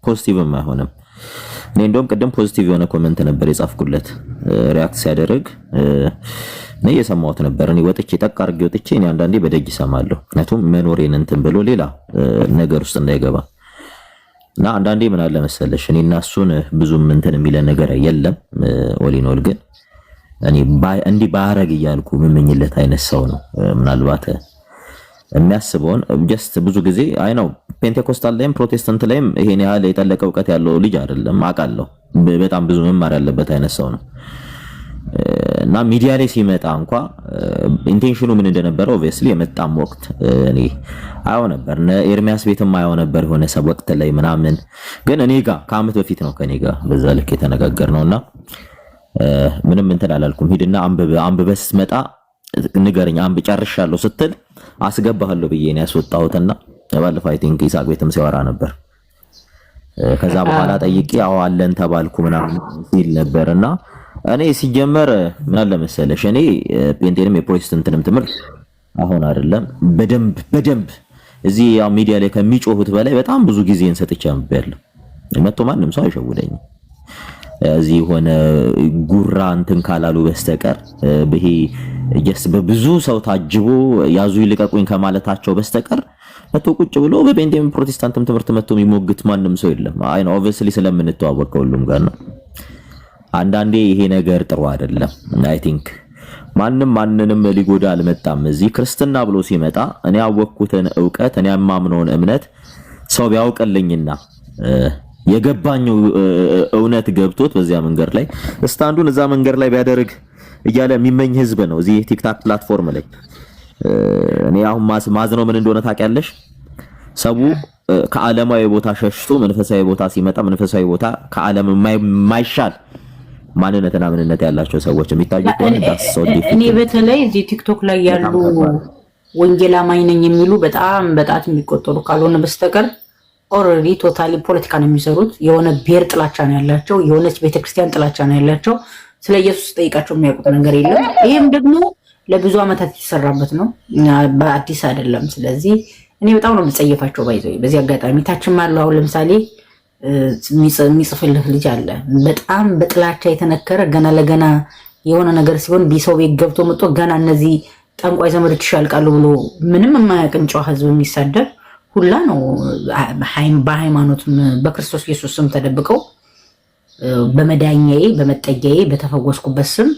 ፖዚቲቭም አይሆንም። እኔ እንደውም ቅድም ፖዚቲቭ የሆነ ኮሜንት ነበር የጻፍኩለት ሪአክት ሲያደርግ እኔ የሰማሁት ነበር። እኔ ወጥቼ ጠቅ አድርጌ ወጥቼ እኔ አንዳንዴ በደጅ እሰማለሁ፣ ምክንያቱም መኖሬን እንትን ብሎ ሌላ ነገር ውስጥ እንዳይገባ እና አንዳንዴ ምን አለ መሰለሽ እኔና እሱን ብዙም እንትን የሚለ ነገር የለም። ኦሊኖል ግን እኔ እንዲህ ባረግ እያልኩ ምምኝለት አይነት ሰው ነው። ምናልባት የሚያስበውን ጀስት ብዙ ጊዜ አይ ነው ፔንቴኮስታል ላይም ፕሮቴስታንት ላይም ይሄን ያህል የጠለቀ እውቀት ያለው ልጅ አይደለም፣ አውቃለሁ። በጣም ብዙ መማር ያለበት አይነት ሰው ነው እና ሚዲያ ላይ ሲመጣ እንኳን ኢንቴንሽኑ ምን እንደነበረ ኦብቪየስሊ የመጣም ወቅት እኔ አየው ነበር። ኤርሚያስ ቤትም አየው ነበር የሆነ ሰብ ወቅት ላይ ምናምን። ግን እኔ ጋር ከዓመት በፊት ነው ከኔ ጋር በዛ ልክ የተነጋገርነውና ምንም እንትን አላልኩም። ሂድና አንብበህ ስትመጣ ንገረኝ፣ አንብ ጨርሻለሁ ስትል አስገባለሁ ብዬ ነው ያስወጣሁትና ባለፈው አይ ቲንክ ኢሳቅ ቤትም ሲያወራ ነበር። ከዛ በኋላ ጠይቄ አዎ አለን ተባልኩ ምናምን ሲል ነበርና እኔ ሲጀመር ምን አለ መሰለሽ እኔ ፔንቴንም የፕሮቴስታንትንም ትምህርት አሁን አይደለም በደንብ እዚህ ያው ሚዲያ ላይ ከሚጮሁት በላይ በጣም ብዙ ጊዜን ሰጥቼ አንብቤያለሁ። መጥቶ ማንም ሰው አይሸውደኝም። እዚህ ሆነ ጉራ እንትን ካላሉ በስተቀር በሄ ጀስ በብዙ ሰው ታጅቦ ያዙ ይልቀቁኝ ከማለታቸው በስተቀር መጥቶ ቁጭ ብሎ በፔንቴም ፕሮቴስታንትም ትምህርት መጥቶ የሚሞግት ማንም ሰው የለም። አይ ነው ኦብቪየስሊ ስለምንተዋወቅ ሁሉም ጋር ነው። አንዳንዴ ይሄ ነገር ጥሩ አይደለም። አይ ቲንክ ማንንም ሊጎዳ አልመጣም። እዚህ ክርስትና ብሎ ሲመጣ እኔ ያወቅኩትን ዕውቀት እኔ የማምነውን እምነት ሰው ቢያውቅልኝና የገባኝ እውነት ገብቶት በዚያ መንገድ ላይ ስታንዱን እዛ መንገድ ላይ ቢያደርግ እያለ የሚመኝ ህዝብ ነው እዚህ ቲክታክ ፕላትፎርም ላይ። እኔ አሁን ማዝነው ምን እንደሆነ ታውቂያለሽ? ሰው ከዓለማዊ ቦታ ሸሽቶ መንፈሳዊ ቦታ ሲመጣ መንፈሳዊ ቦታ ከዓለም የማይሻል ማንነትና ምንነት ያላቸው ሰዎች የሚታዩት ነው። እኔ በተለይ እዚህ ቲክቶክ ላይ ያሉ ወንጌል አማኝ ነኝ የሚሉ በጣም በጣት የሚቆጠሩ ካልሆነ በስተቀር ኦልሬዲ ቶታሊ ፖለቲካ ነው የሚሰሩት። የሆነ ብሔር ጥላቻ ነው ያላቸው፣ የሆነች ቤተክርስቲያን ጥላቻ ነው ያላቸው። ስለ ኢየሱስ ጠይቃቸው የሚያውቁት ነገር የለም። ይሄም ደግሞ ለብዙ ዓመታት የተሰራበት ነው፣ በአዲስ አይደለም። ስለዚህ እኔ በጣም ነው የምጸየፋቸው ባይዘው። በዚህ አጋጣሚ ታችም አለው አሁን ለምሳሌ የሚጽፍልህ ልጅ አለ በጣም በጥላቻ የተነከረ ገና ለገና የሆነ ነገር ሲሆን ቢሰው ቤት ገብቶ መጥቶ ገና እነዚህ ጠንቋይ ዘመዶች ያልቃሉ ብሎ ምንም የማያውቅን ጨዋ ህዝብ የሚሳደብ ሁላ ነው። በሃይማኖት በክርስቶስ ኢየሱስ ስም ተደብቀው በመዳኛዬ በመጠጊያዬ በተፈወስኩበት ስም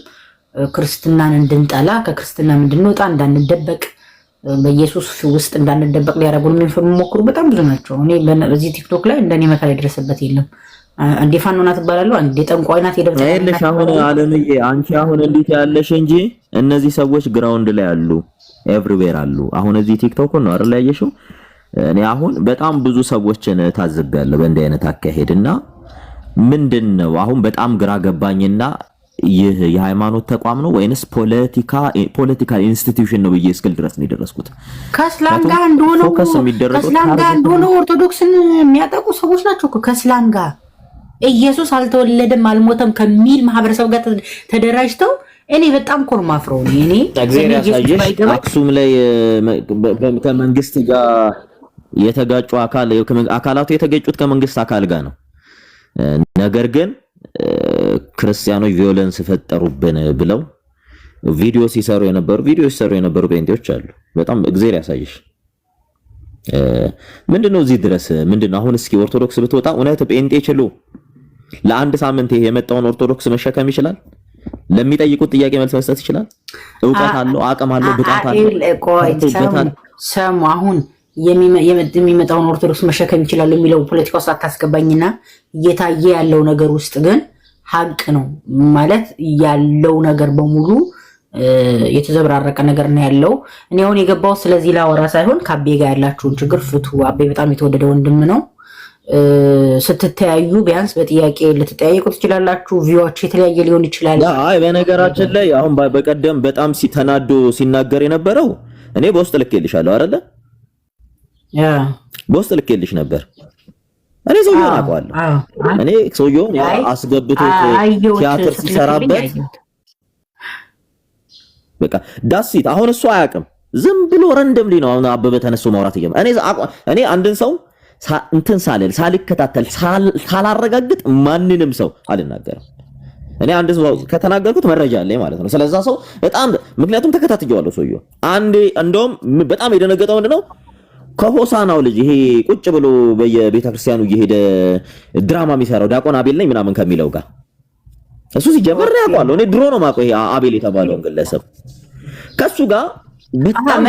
ክርስትናን እንድንጠላ ከክርስትና እንድንወጣ እንዳንደበቅ በኢየሱስ ውስጥ እንዳንደበቅ ሊያደርጉን የሚሞክሩ በጣም ብዙ ናቸው። እኔ በዚህ ቲክቶክ ላይ እንደኔ መከራ ይደረሰበት የለም። አንዴ ፋኖ ናት እባላለሁ፣ አንዴ ጠንቋይ ናት የደብረ አይልሽ። አሁን አለምዬ አንቺ አሁን እንዴት ያለሽ እንጂ እነዚህ ሰዎች ግራውንድ ላይ አሉ፣ ኤቭሪዌር አሉ። አሁን እዚህ ቲክቶክ ነው አይደል ያየሽው? እኔ አሁን በጣም ብዙ ሰዎችን ታዝቤያለሁ በእንዲህ አይነት አካሄድና ምንድነው አሁን በጣም ግራ ገባኝና ይህ የሃይማኖት ተቋም ነው ወይንስ ፖለቲካል ኢንስቲትዩሽን ነው ብዬ እስክል ድረስ ነው የደረስኩት። ከእስላም ጋር እንደሆነ ኦርቶዶክስን የሚያጠቁ ሰዎች ናቸው እኮ ከእስላም ጋር ኢየሱስ አልተወለደም አልሞተም ከሚል ማህበረሰብ ጋር ተደራጅተው እኔ በጣም ኮርማፍረው እኔ አክሱም ላይ ከመንግስት ጋር የተጋጩ አካላቱ የተገጩት ከመንግስት አካል ጋር ነው። ነገር ግን ክርስቲያኖች ቪዮለንስ ፈጠሩብን ብለው ቪዲዮ ሲሰሩ የነበሩ ጴንጤዎች አሉ። በጣም እግዚአብሔር ያሳይሽ። ምንድነው እዚህ ድረስ ምንድነው? አሁን እስኪ ኦርቶዶክስ ብትወጣ እውነት ጴንጤ ችሎ ለአንድ ሳምንት ይሄ የመጣውን ኦርቶዶክስ መሸከም ይችላል? ለሚጠይቁት ጥያቄ መልስ መስጠት ይችላል? ዕውቀት አለው፣ አቅም አለው፣ ብቃት አለው። ሰሙ አሁን የሚመጣውን ኦርቶዶክስ መሸከም ይችላል የሚለው ፖለቲካ ውስጥ አታስገባኝና እየታየ ያለው ነገር ውስጥ ግን ሀቅ ነው ማለት ያለው ነገር በሙሉ የተዘበራረቀ ነገር ነው ያለው። እኔ አሁን የገባው ስለዚህ ላወራ ሳይሆን ከአቤ ጋር ያላችሁን ችግር ፍቱ። አቤ በጣም የተወደደ ወንድም ነው። ስትተያዩ ቢያንስ በጥያቄ ልትጠያየቁ ትችላላችሁ። ቪዋችሁ የተለያየ ሊሆን ይችላል። አይ በነገራችን ላይ አሁን በቀደም በጣም ሲተናዶ ሲናገር የነበረው እኔ በውስጥ ልኬልሻለሁ አይደለ? በውስጥ ልኬልሽ ነበር። እኔ ሰውየውን አውቀዋለሁ። እኔ ሰውየውን አስገብቶት ቲያትር ሲሰራበት በቃ ዳሲት አሁን እሱ አያውቅም። ዝም ብሎ ረንደምሊ ነው አሁን አበበ ተነስቶ ማውራት ይጀምራል። እኔ አንድን ሰው እንትን ሳልከታተል ሳላረጋግጥ ማንንም ሰው አልናገርም። እኔ አንድ ሰው ከተናገርኩት መረጃ አለኝ ማለት ነው ስለዛ ሰው በጣም ምክንያቱም ተከታትየዋለሁ ሰውየው አንዴ እንደውም በጣም የደነገጠው ምንድነው ከሆሳናው ልጅ ይሄ ቁጭ ብሎ በየቤተ ክርስቲያኑ እየሄደ ድራማ የሚሰራው ዲያቆን አቤል ነኝ ምናምን ከሚለው ጋር እሱ ሲጀመር ያውቀዋለሁ እኔ ድሮ ነው ማቆይ አቤል የተባለውን ግለሰብ ከሱ ጋር በጣም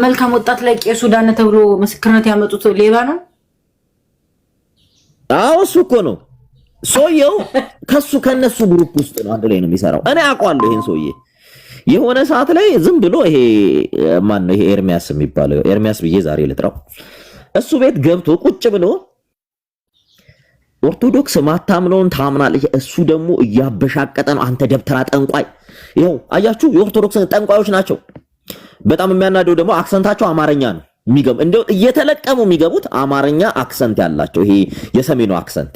መልካም ወጣት ላይ ቄሱ ዳነ ተብሎ ምስክርነት ያመጡት ሌባ ነው። አዎ እሱ እኮ ነው ሰውየው ከነሱ ግሩፕ ውስጥ ነው አንድ ላይ ነው የሚሰራው እኔ አውቀዋለሁ ይሄን ሰውዬ የሆነ ሰዓት ላይ ዝም ብሎ ይሄ ማን ነው ይሄ ኤርሚያስ የሚባለው ኤርሚያስ ብዬ ዛሬ ልጥራው እሱ ቤት ገብቶ ቁጭ ብሎ ኦርቶዶክስ ማታምነውን ታምናለች እሱ ደግሞ እያበሻቀጠ ነው አንተ ደብተራ ጠንቋይ ይኸው አያችሁ የኦርቶዶክስ ጠንቋዮች ናቸው በጣም የሚያናደው ደግሞ አክሰንታቸው አማርኛ ነው የሚገቡ እንደው እየተለቀሙ የሚገቡት አማርኛ አክሰንት ያላቸው ይሄ የሰሜኑ አክሰንት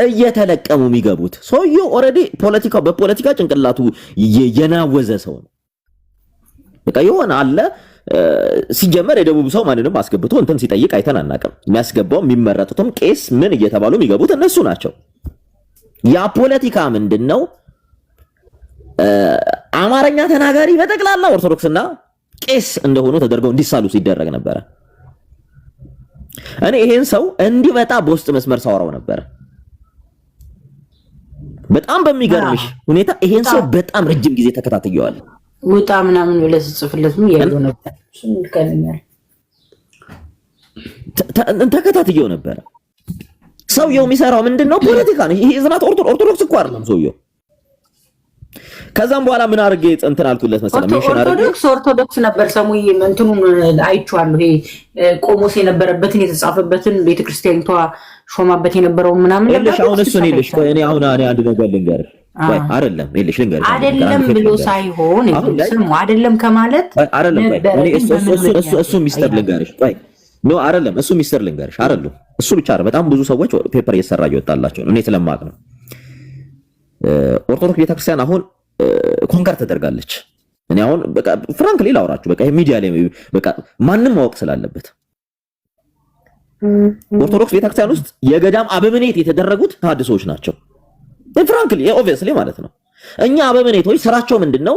እየተለቀሙ የሚገቡት ሰውየው ኦሬዲ በፖለቲካ ጭንቅላቱ የናወዘ ሰው ነው በቃ የሆነ አለ ሲጀመር የደቡብ ሰው ማንንም አስገብቶ እንትን ሲጠይቅ አይተናናቀም የሚያስገባው የሚመረጡትም ቄስ ምን እየተባሉ የሚገቡት እነሱ ናቸው ያ ፖለቲካ ምንድነው አማርኛ ተናጋሪ በጠቅላላ ኦርቶዶክስና ቄስ እንደሆኑ ተደርገው እንዲሳሉ ሲደረግ ነበር እኔ ይሄን ሰው እንዲመጣ በውስጥ መስመር ሳወራው ነበር በጣም በሚገርምሽ ሁኔታ ይሄን ሰው በጣም ረጅም ጊዜ ተከታትየዋለሁ ውጣ ምናምን ብለህ ጽፍለት ምን ያለው ነበር እሱን ልከልኛል ተከታትየው ነበር ሰውየው የሚሰራው ምንድነው ፖለቲካ ነው ይሄ ዝናት ኦርቶዶክስ እኮ አይደለም ሰውየው ከዛም በኋላ ምን አርጌ እንትን አልኩለት መሰለኝ ሜንሽን አርጌ ኦርቶዶክስ ነበር ሰሙይ እንትኑን አይቻለሁ ይሄ ቆሞስ የነበረበትን የተጻፈበትን ቤተክርስቲያኒቷ ሾማበት የነበረው ምናምን ነበር አሁን እሱ ነው ልጅ እኔ አሁን አንድ ነገር ልንገርህ ወይ አይደለም ይልሽ ልንገርህ አይደለም ብሎ ሳይሆን ስሙ አይደለም ከማለት አይደለም እኔ እሱ ሚስተር ልንገርሽ ወይ ኖ አይደለም እሱ ሚስተር ልንገርሽ አይደለም እሱ ብቻ አይደለም በጣም ብዙ ሰዎች ፔፐር እየሰራ ይወጣላቸው እኔ ስለማቅ ነው ኦርቶዶክስ ቤተክርስቲያን አሁን ኮንከር ተደርጋለች እኔ አሁን በቃ ፍራንክሊ ላውራችሁ በቃ ሚዲያ ላይ በቃ ማንንም ማወቅ ስላለበት ኦርቶዶክስ ቤተክርስቲያን ውስጥ የገዳም አበምኔት የተደረጉት ተሐድሶች ናቸው ፍራንክሊ ኦብቪየስሊ ማለት ነው እኛ አበምኔቶች ስራቸው ምንድነው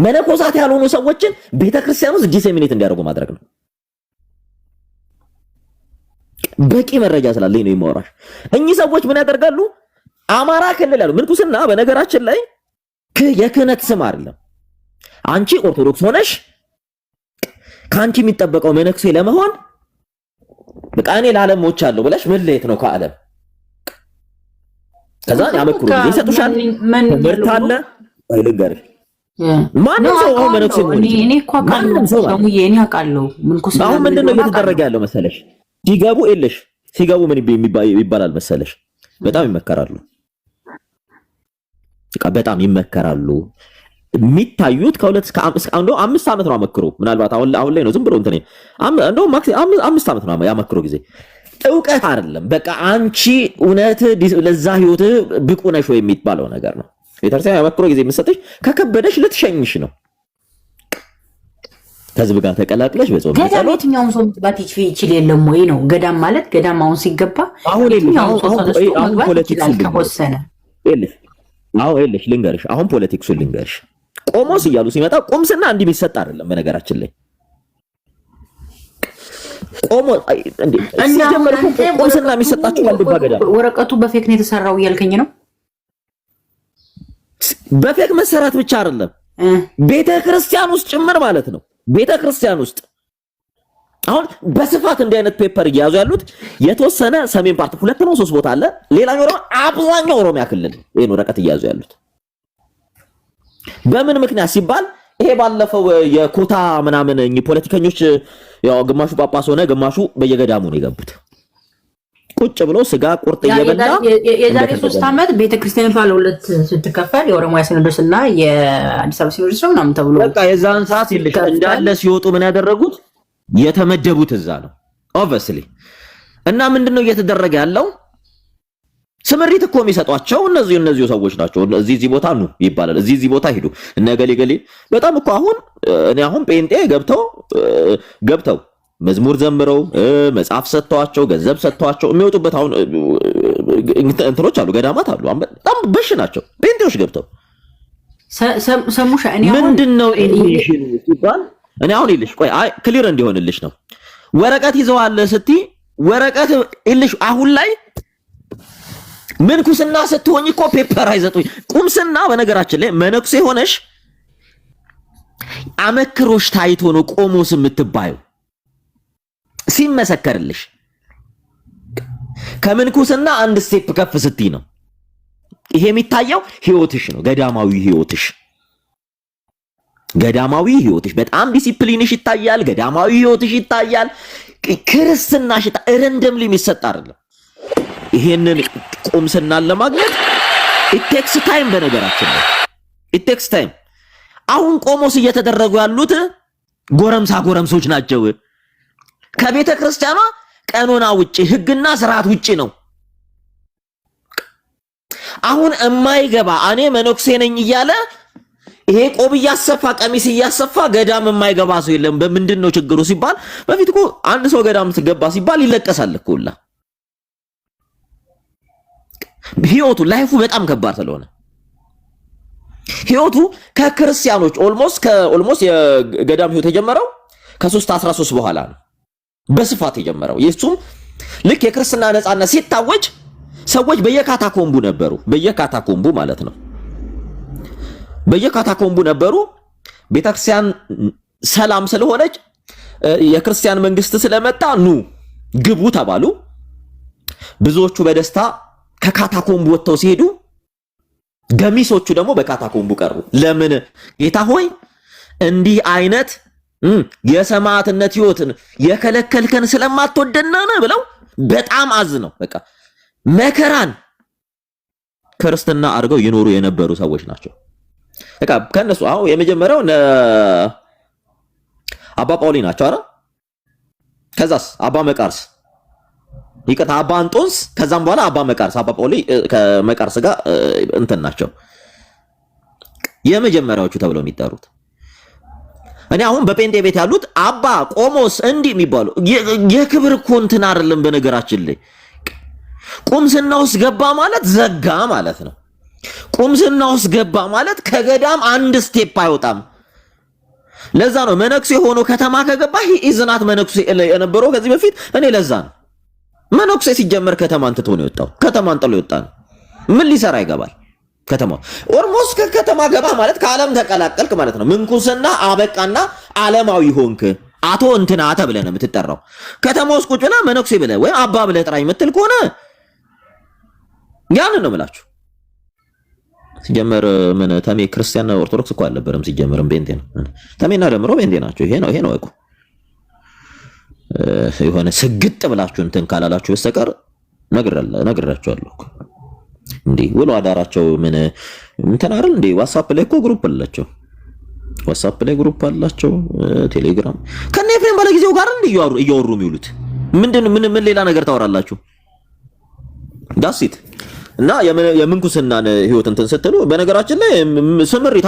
መነኮሳት ያልሆኑ ሰዎችን ቤተክርስቲያን ውስጥ ዲሴሚኔት እንዲያደርጉ ማድረግ ነው በቂ መረጃ ስላለኝ ነው የማወራሽ እኚህ ሰዎች ምን ያደርጋሉ አማራ ክልል ያሉ ምንኩስና በነገራችን ላይ የክህነት ስም አይደለም አንቺ ኦርቶዶክስ ሆነሽ ካንቺ የሚጠበቀው መነኩሴ ለመሆን በቃ እኔ ለዓለም ሞቻለሁ ብለሽ መለየት ነው ከዓለም ከዛ ያመክሩ ይሰጡሻል ምርት አለ አይልገር ማንም ሰው አሁን መነኩሴ እኔ እኮ አውቃለሁ ሰሙዬ እኔ አውቃለሁ ምንኩስና አሁን ምንድነው እየተደረገ ያለው መሰለሽ ሲገቡ ምን ይባላል መሰለሽ በጣም ይመከራሉ በጣም ይመከራሉ የሚታዩት ከሁለት እስከ 5 ዓመት ነው አመክሮ ምናልባት አሁን ላይ ነው ዝም ብሎ እንትን እንደው ማክሲመም 5 ዓመት ነው ያመክሮ ጊዜ ዕውቀት አይደለም በቃ አንቺ እውነት ለዛ ህይወት ብቁ ነሽ ወይ የሚባለው ነገር ነው ቤተክርስቲያን ያመክሮ ጊዜ የምትሰጥሽ ከከበደሽ ልትሸኝሽ ነው ከዚህ ጋር ተቀላቅለሽ በጾም ገዳም የትኛውም ሰው መግባት ይችል የለም ወይ ነው ገዳም ማለት ገዳም አሁን ሲገባ አሁን ፖለቲክስ ከወሰነ ይልሽ ልንገርሽ አሁን ፖለቲክሱን ልንገርሽ ቆሞስ እያሉ ሲመጣ ቁምስና እንዲህ የሚሰጥ አይደለም በነገራችን ላይ ቁምስና የሚሰጣቸው ዋልድባ ገዳም ወረቀቱ በፌክ ነው የተሰራው እያልከኝ ነው በፌክ መሰራት ብቻ አይደለም ቤተክርስቲያን ውስጥ ጭምር ማለት ነው ቤተክርስቲያን ውስጥ አሁን በስፋት እንዲህ አይነት ፔፐር እያያዙ ያሉት የተወሰነ ሰሜን ፓርት 2 ነው 3 ቦታ አለ ሌላኛው ደግሞ አብዛኛው ኦሮሚያ ክልል ይሄን ወረቀት እያያዙ ያሉት በምን ምክንያት ሲባል ይሄ ባለፈው የኮታ ምናምን ፖለቲከኞች ያው ግማሹ ጳጳስ ሆነ ግማሹ በየገዳሙ ነው የገቡት ቁጭ ብሎ ስጋ ቁርጥ እየበላ የዛሬ 3 ዓመት ቤተክርስቲያኒቷ ለሁለት ስትከፈል የኦሮሚያ ሲኖዶስና የአዲስ አበባ ሲኖዶስ ነው ምናምን ተብሎ በቃ የዛን ሰዓት ይልሽ እንዳለ ሲወጡ ምን ያደረጉት የተመደቡት እዛ ነው ኦብቪየስሊ እና ምንድነው እየተደረገ ያለው ስምሪት እኮ የሚሰጧቸው እነዚህ ሰዎች ናቸው እዚህ ቦታ ነው ይባላል እዚህ ቦታ ሄዱ እነ ገሌ በጣም እኮ አሁን እኔ አሁን ጴንጤ ገብተው መዝሙር ዘምረው መጽሐፍ ሰጥተዋቸው ገንዘብ ሰጥተዋቸው የሚወጡበት አሁን እንትኖች አሉ፣ ገዳማት አሉ። በጣም በሽ ናቸው ጴንጤዎች ገብተው ሰሙሻ። እኔ አሁን ምንድነው ኢንቪቴሽን ሲባል እኔ አሁን ይልሽ ቆይ ክሊር እንዲሆንልሽ ነው። ወረቀት ይዘዋል ስትይ ወረቀት ይልሽ አሁን ላይ ምንኩስና ስትሆኝ እኮ ፔፐር አይዘጡኝ። ቁምስና በነገራችን ላይ መነኩሴ ሆነሽ አመክሮሽ ታይቶ ነው ቆሞስ የምትባዩ ሲመሰከርልሽ። ከምንኩስና አንድ ስቴፕ ከፍ ስትይ ነው ይሄ የሚታየው ህይወትሽ ነው። ገዳማዊ ህይወትሽ በጣም ዲሲፕሊንሽ ይታያል። ገዳማዊ ህይወትሽ ይታያል። ክርስትናሽ ረንደምሊ የሚሰጥ አይደለም። ይሄንን ቁምስናን ለማግኘት it takes time። በነገራችን ላይ it takes time። አሁን ቆሞስ እየተደረጉ ያሉት ጎረምሶች ናቸው። ከቤተ ክርስቲያኗ ቀኖና ውጪ ህግና ስርዓት ውጪ ነው። አሁን የማይገባ እኔ መነኩሴ ነኝ እያለ ይሄ ቆብ እያሰፋ ቀሚስ እያሰፋ ገዳም የማይገባ ሰው የለም። በምንድን ነው ችግሩ ሲባል በፊት እኮ አንድ ሰው ገዳም ትገባ ሲባል ይለቀሳል እኮ ሁላ። ህይወቱ ላይፉ በጣም ከባድ ስለሆነ ህይወቱ ከክርስቲያኖች ኦልሞስት የገዳም ህይወት የጀመረው ከ313 በኋላ ነው በስፋት የጀመረው። የሱም ልክ የክርስትና ነፃነት ሲታወጅ ሰዎች በየካታኮምቡ ነበሩ። በየካታኮምቡ ማለት ነው። በየካታኮምቡ ነበሩ። ቤተክርስቲያን ሰላም ስለሆነች የክርስቲያን መንግስት ስለመጣ ኑ ግቡ ተባሉ። ብዙዎቹ በደስታ ከካታኮምቡ ወጥተው ሲሄዱ ገሚሶቹ ደግሞ በካታኮምቡ ቀሩ። ለምን ጌታ ሆይ እንዲህ አይነት የሰማዕትነት ህይወትን የከለከልከን ስለማትወደና ነው ብለው በጣም አዝነው በቃ መከራን ክርስትና አድርገው ይኖሩ የነበሩ ሰዎች ናቸው። በቃ ከነሱ አሁን የመጀመሪያው አባ ጳውሊ ናቸው አይደል? ከዛስ አባ መቃርስ ይቀጣ አባ አንጦንስ፣ ከዛም በኋላ አባ መቃርስ። አባ ጳውሊ ከመቃርስ ጋር እንትን ናቸው የመጀመሪያዎቹ ተብለው የሚጠሩት። እኔ አሁን በጴንጤ ቤት ያሉት አባ ቆሞስ እንዲህ የሚባሉ የክብር እኮ እንትን አይደለም። በነገራችን ላይ ቁምስና ውስጥ ገባ ማለት ዘጋ ማለት ነው። ቁምስና ውስጥ ገባ ማለት ከገዳም አንድ ስቴፕ አይወጣም። ለዛ ነው መነኩሴ ሆኖ ከተማ ከገባ ኢዝናት መነኩሴ የነበረው ከዚህ በፊት። እኔ ለዛ ነው መነኩሴ ሲጀመር ከተማን ትቶ ነው የወጣው። ከተማን ጥሎ የወጣ ነው። ምን ሊሰራ ይገባል? ከተማው ኦልሞስት ከከተማ ገባ ማለት ከዓለም ተቀላቀልክ ማለት ነው። ምንኩስና አበቃና ዓለማዊ ሆንክ። አቶ እንትና ተብለህ ነው የምትጠራው። ከተማ ውስጥ ቁጭ ብለህ መነኩሴ ብለህ ወይ አባ ብለህ ጥራኝ የምትል ከሆነ ያን ነው የምላችሁ። ሲጀመር ምን ተሜ ክርስቲያን ኦርቶዶክስ እኮ አልነበረም። ሲጀመርም ቤንቴ ነው። ተሜና ደምሮ ቤንቴ ናቸው። ይሄ ነው እኮ የሆነ ስግጥ ብላችሁ እንትን ካላላችሁ በስተቀር ነግራችኋለሁ እኮ እንዴ ውሎ አዳራቸው ምን እንትን አይደል እንዴ? ዋትስአፕ ላይ እኮ ግሩፕ አላቸው። ዋትስአፕ ላይ ግሩፕ አላቸው። ቴሌግራም ከነ ኤፍሬም ባለጊዜው ጋር እንዴ እያወሩ የሚውሉት ምን ሌላ ነገር ታወራላችሁ? ዳሲት እና የምንኩስናን ህይወት እንትን ስትሉ በነገራችን ላይ ስምሪት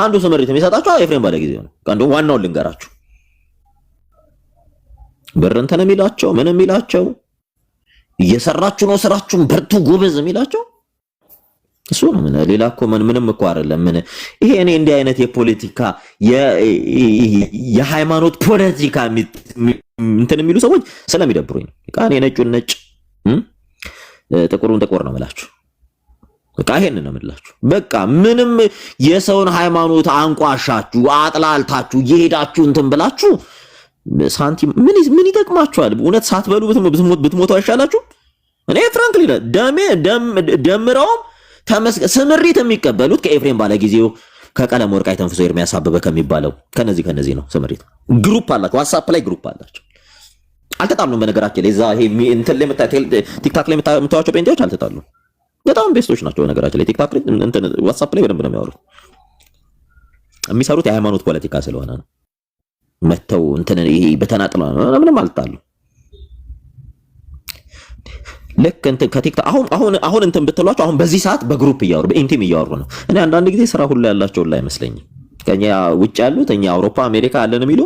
የሚሰጣችሁ ኤፍሬም ባለጊዜው ነው። አንዱ ዋናው ልንገራችሁ። ብር እንትን የሚላቸው ምን የሚላቸው እየሰራችሁ ነው ስራችሁን በርቱ ጎበዝ የሚላቸው እሱ ነው። ሌላ እኮ ምንም እኮ አይደለም። ይሄ እኔ እንዲህ አይነት የፖለቲካ የሃይማኖት ፖለቲካ እንትን የሚሉ ሰዎች ስለሚደብሩኝ እኔ ነጩን ነጭ ጥቁሩን ጥቁር ነው የምላችሁ። በቃ ይሄን ነው የምላችሁ። በቃ ምንም የሰውን ሃይማኖት አንቋሻችሁ አጥላልታችሁ እየሄዳችሁ እንትን ብላችሁ ሳንቲም ምን ይጠቅማችኋል? እውነት ሳትበሉ ብትሞቱ አይሻላችሁ? እኔ ፍራንክሊ ደምረውም ስምሪት የሚቀበሉት ከኤፍሬም ባለጊዜው ከቀለም ወርቅ አይተንፍሶ ኤርሚያስ አበበ ከሚባለው ከነዚህ ነው ስምሪት። ግሩፕ አላቸው፣ ዋትስአፕ ላይ ግሩፕ አላቸው። አልተጣሉም። በነገራችን ላይ እዛ ይሄ እንትን ላይ ቲክታክ ላይ የምታዋቸው ጴንጤዎች አልተጣሉም። በጣም ቤስቶች ናቸው። በነገራችን ላይ ቲክታክ ላይ እንትን ዋትስአፕ ላይ በደንብ ነው የሚያወሩት። የሚሰሩት የሃይማኖት ፖለቲካ ስለሆነ ነው። መተው እንትን ይሄ በተናጥላ ምንም አልጣሉ። ልክ እንትን ከቲክታክ አሁን እንትን ብትሏቸው አሁን በዚህ ሰዓት በግሩፕ እያወሩ በኢንቲም እያወሩ ነው። እኔ አንዳንድ ጊዜ ስራ ሁሉ ያላቸው ላይ አይመስለኝም። ከኛ ውጭ ያሉት እኛ አውሮፓ አሜሪካ አለን የሚሉ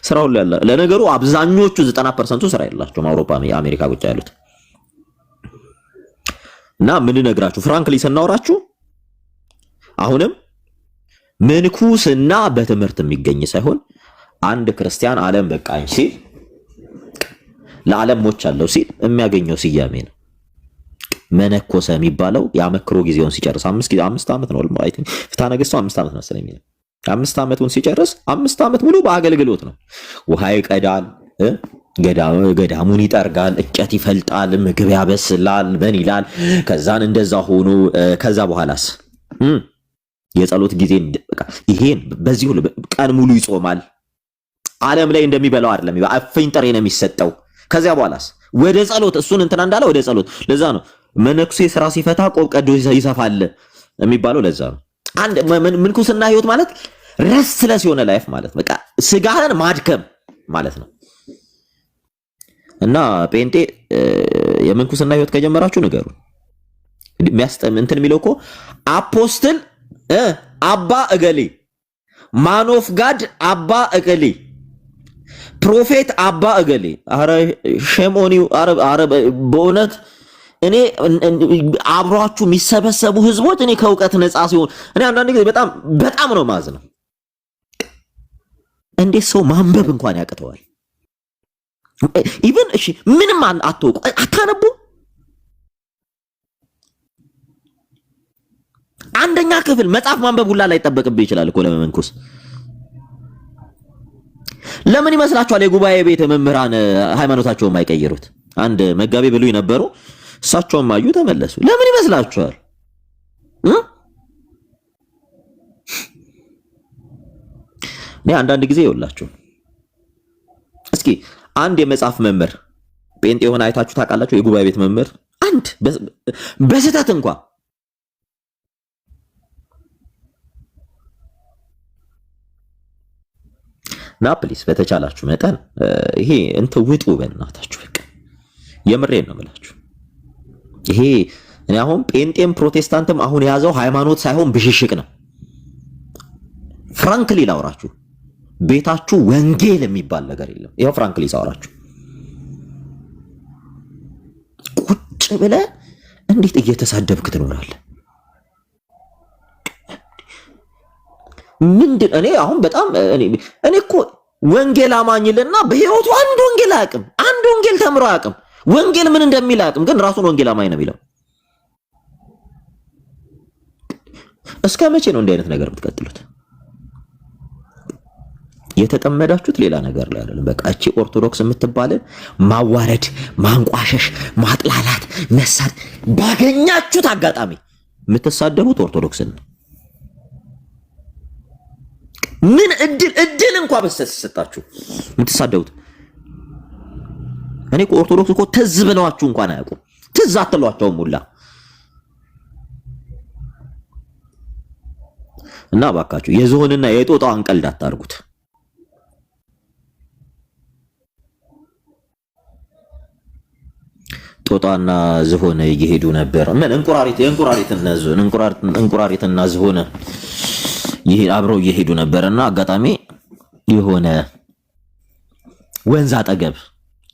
ስራው ላይ ያለ ለነገሩ አብዛኞቹ 90% ስራ የላቸውም አውሮፓ አሜሪካ ውጭ ያሉት። እና ምን ነግራችሁ ፍራንክሊ ስናወራችሁ አሁንም ምንኩስና በትምህርት የሚገኝ ሳይሆን አንድ ክርስቲያን ዓለም በቃኝ ሲል ለዓለም ሞቻለሁ ሲል የሚያገኘው ስያሜ ነው። መነኮሰ የሚባለው ያመክሮ ጊዜውን ሲጨርስ 5 ዓመት ነው አይ ቲንክ ፍትሐ ነገሥቱ 5 ዓመት መሰለኝ። 5 ዓመቱን ሲጨርስ 5 ዓመት ሙሉ በአገልግሎት ነው። ውሃ ይቀዳል፣ ገዳሙን ይጠርጋል፣ እንጨት ይፈልጣል፣ ምግብ ያበስላል፣ ምን ይላል። ከዛን እንደዛ ሆኖ ከዛ በኋላስ የጸሎት ጊዜ በቃ ይሄን በዚህ ሁሉ ቀን ሙሉ ይጾማል። ዓለም ላይ እንደሚበላው አይደለም፣ አፍኝ ጥሬ ነው የሚሰጠው። ከዚያ በኋላስ ወደ ጸሎት እሱን እንትና እንዳለ ወደ ጸሎት። ለዛ ነው መነኩሴ ስራ ሲፈታ ቆብ ቀዶ ይሰፋል የሚባለው። ለዛ ነው አንድ ምንኩስና ህይወት ማለት ረስትለስ የሆነ ላይፍ ማለት በቃ ስጋህን ማድከም ማለት ነው። እና ጴንጤ የምንኩስና ህይወት ከጀመራችሁ ንገሩ። የሚያስጠም እንትን የሚለው እኮ አፖስትል አባ እገሌ፣ ማን ኦፍ ጋድ አባ እገሌ፣ ፕሮፌት አባ እገሌ። አረ ሸሞኒው አረ በእውነት እኔ አብሯችሁ የሚሰበሰቡ ህዝቦች እኔ ከእውቀት ነፃ ሲሆን እኔ አንዳንድ ጊዜ በጣም ነው ማዝነው። እንዴት ሰው ማንበብ እንኳን ያቅተዋል? ኢቭን እሺ ምንም አትወቁ አታነቡ። አንደኛ ክፍል መጽሐፍ ማንበብ ሁላ ላይ ተጠበቅብህ ይችላል እኮ ለመመንኩስ። ለምን ይመስላችኋል የጉባኤ ቤት መምህራን ሃይማኖታቸውን የማይቀይሩት? አንድ መጋቤ ብሉይ ነበሩ፣ እሳቸውም አዩ ተመለሱ። ለምን ይመስላችኋል? እኔ አንዳንድ ጊዜ ይውላችሁ እስኪ አንድ የመጽሐፍ መምህር ጴንጤ የሆነ አይታችሁ ታውቃላችሁ? የጉባኤ ቤት መምህር አንድ በስህተት እንኳን ናፕሊስ በተቻላችሁ መጠን ይሄ ውጡ በእናታችሁ። በቃ የምሬን ነው የምላችሁ። ይሄ እኔ አሁን ጴንጤም ፕሮቴስታንትም አሁን የያዘው ሃይማኖት ሳይሆን ብሽሽቅ ነው። ፍራንክሊ ላውራችሁ ቤታችሁ ወንጌል የሚባል ነገር የለም። ይሄው ፍራንክሊ ሳውራችሁ ቁጭ ብለህ እንዴት እየተሳደብክ ትኖራለህ? ምንድን እኔ አሁን በጣም እኔ እኮ ወንጌል አማኝልና በህይወቱ አንድ ወንጌል አያውቅም፣ አንድ ወንጌል ተምሮ አያውቅም፣ ወንጌል ምን እንደሚል አያውቅም፣ ግን ራሱን ወንጌል አማኝ ነው የሚለው። እስከ መቼ ነው እንዲህ አይነት ነገር የምትቀጥሉት? የተጠመዳችሁት ሌላ ነገር ላይ አይደለም። በቃ እቺ ኦርቶዶክስ የምትባልን ማዋረድ፣ ማንቋሸሽ፣ ማጥላላት፣ መሳድ ባገኛችሁት አጋጣሚ የምትሳደቡት ኦርቶዶክስን ነው። ምን እድል እንኳን በሰጣችሁ የምትሳደቡት። እኔ ኦርቶዶክስ እኮ ትዝ ብለዋችሁ እንኳን አያውቁም። ትዝ አትሏቸውም ሁላ። እና ባካችሁ የዝሆንና የጦጣዋን ቀልድ አታርጉት። ጦጣና ዝሆን እየሄዱ ነበር። ምን እንቁራሪትና ዝሆን ይሄ አብረው እየሄዱ ነበርና አጋጣሚ የሆነ ወንዝ አጠገብ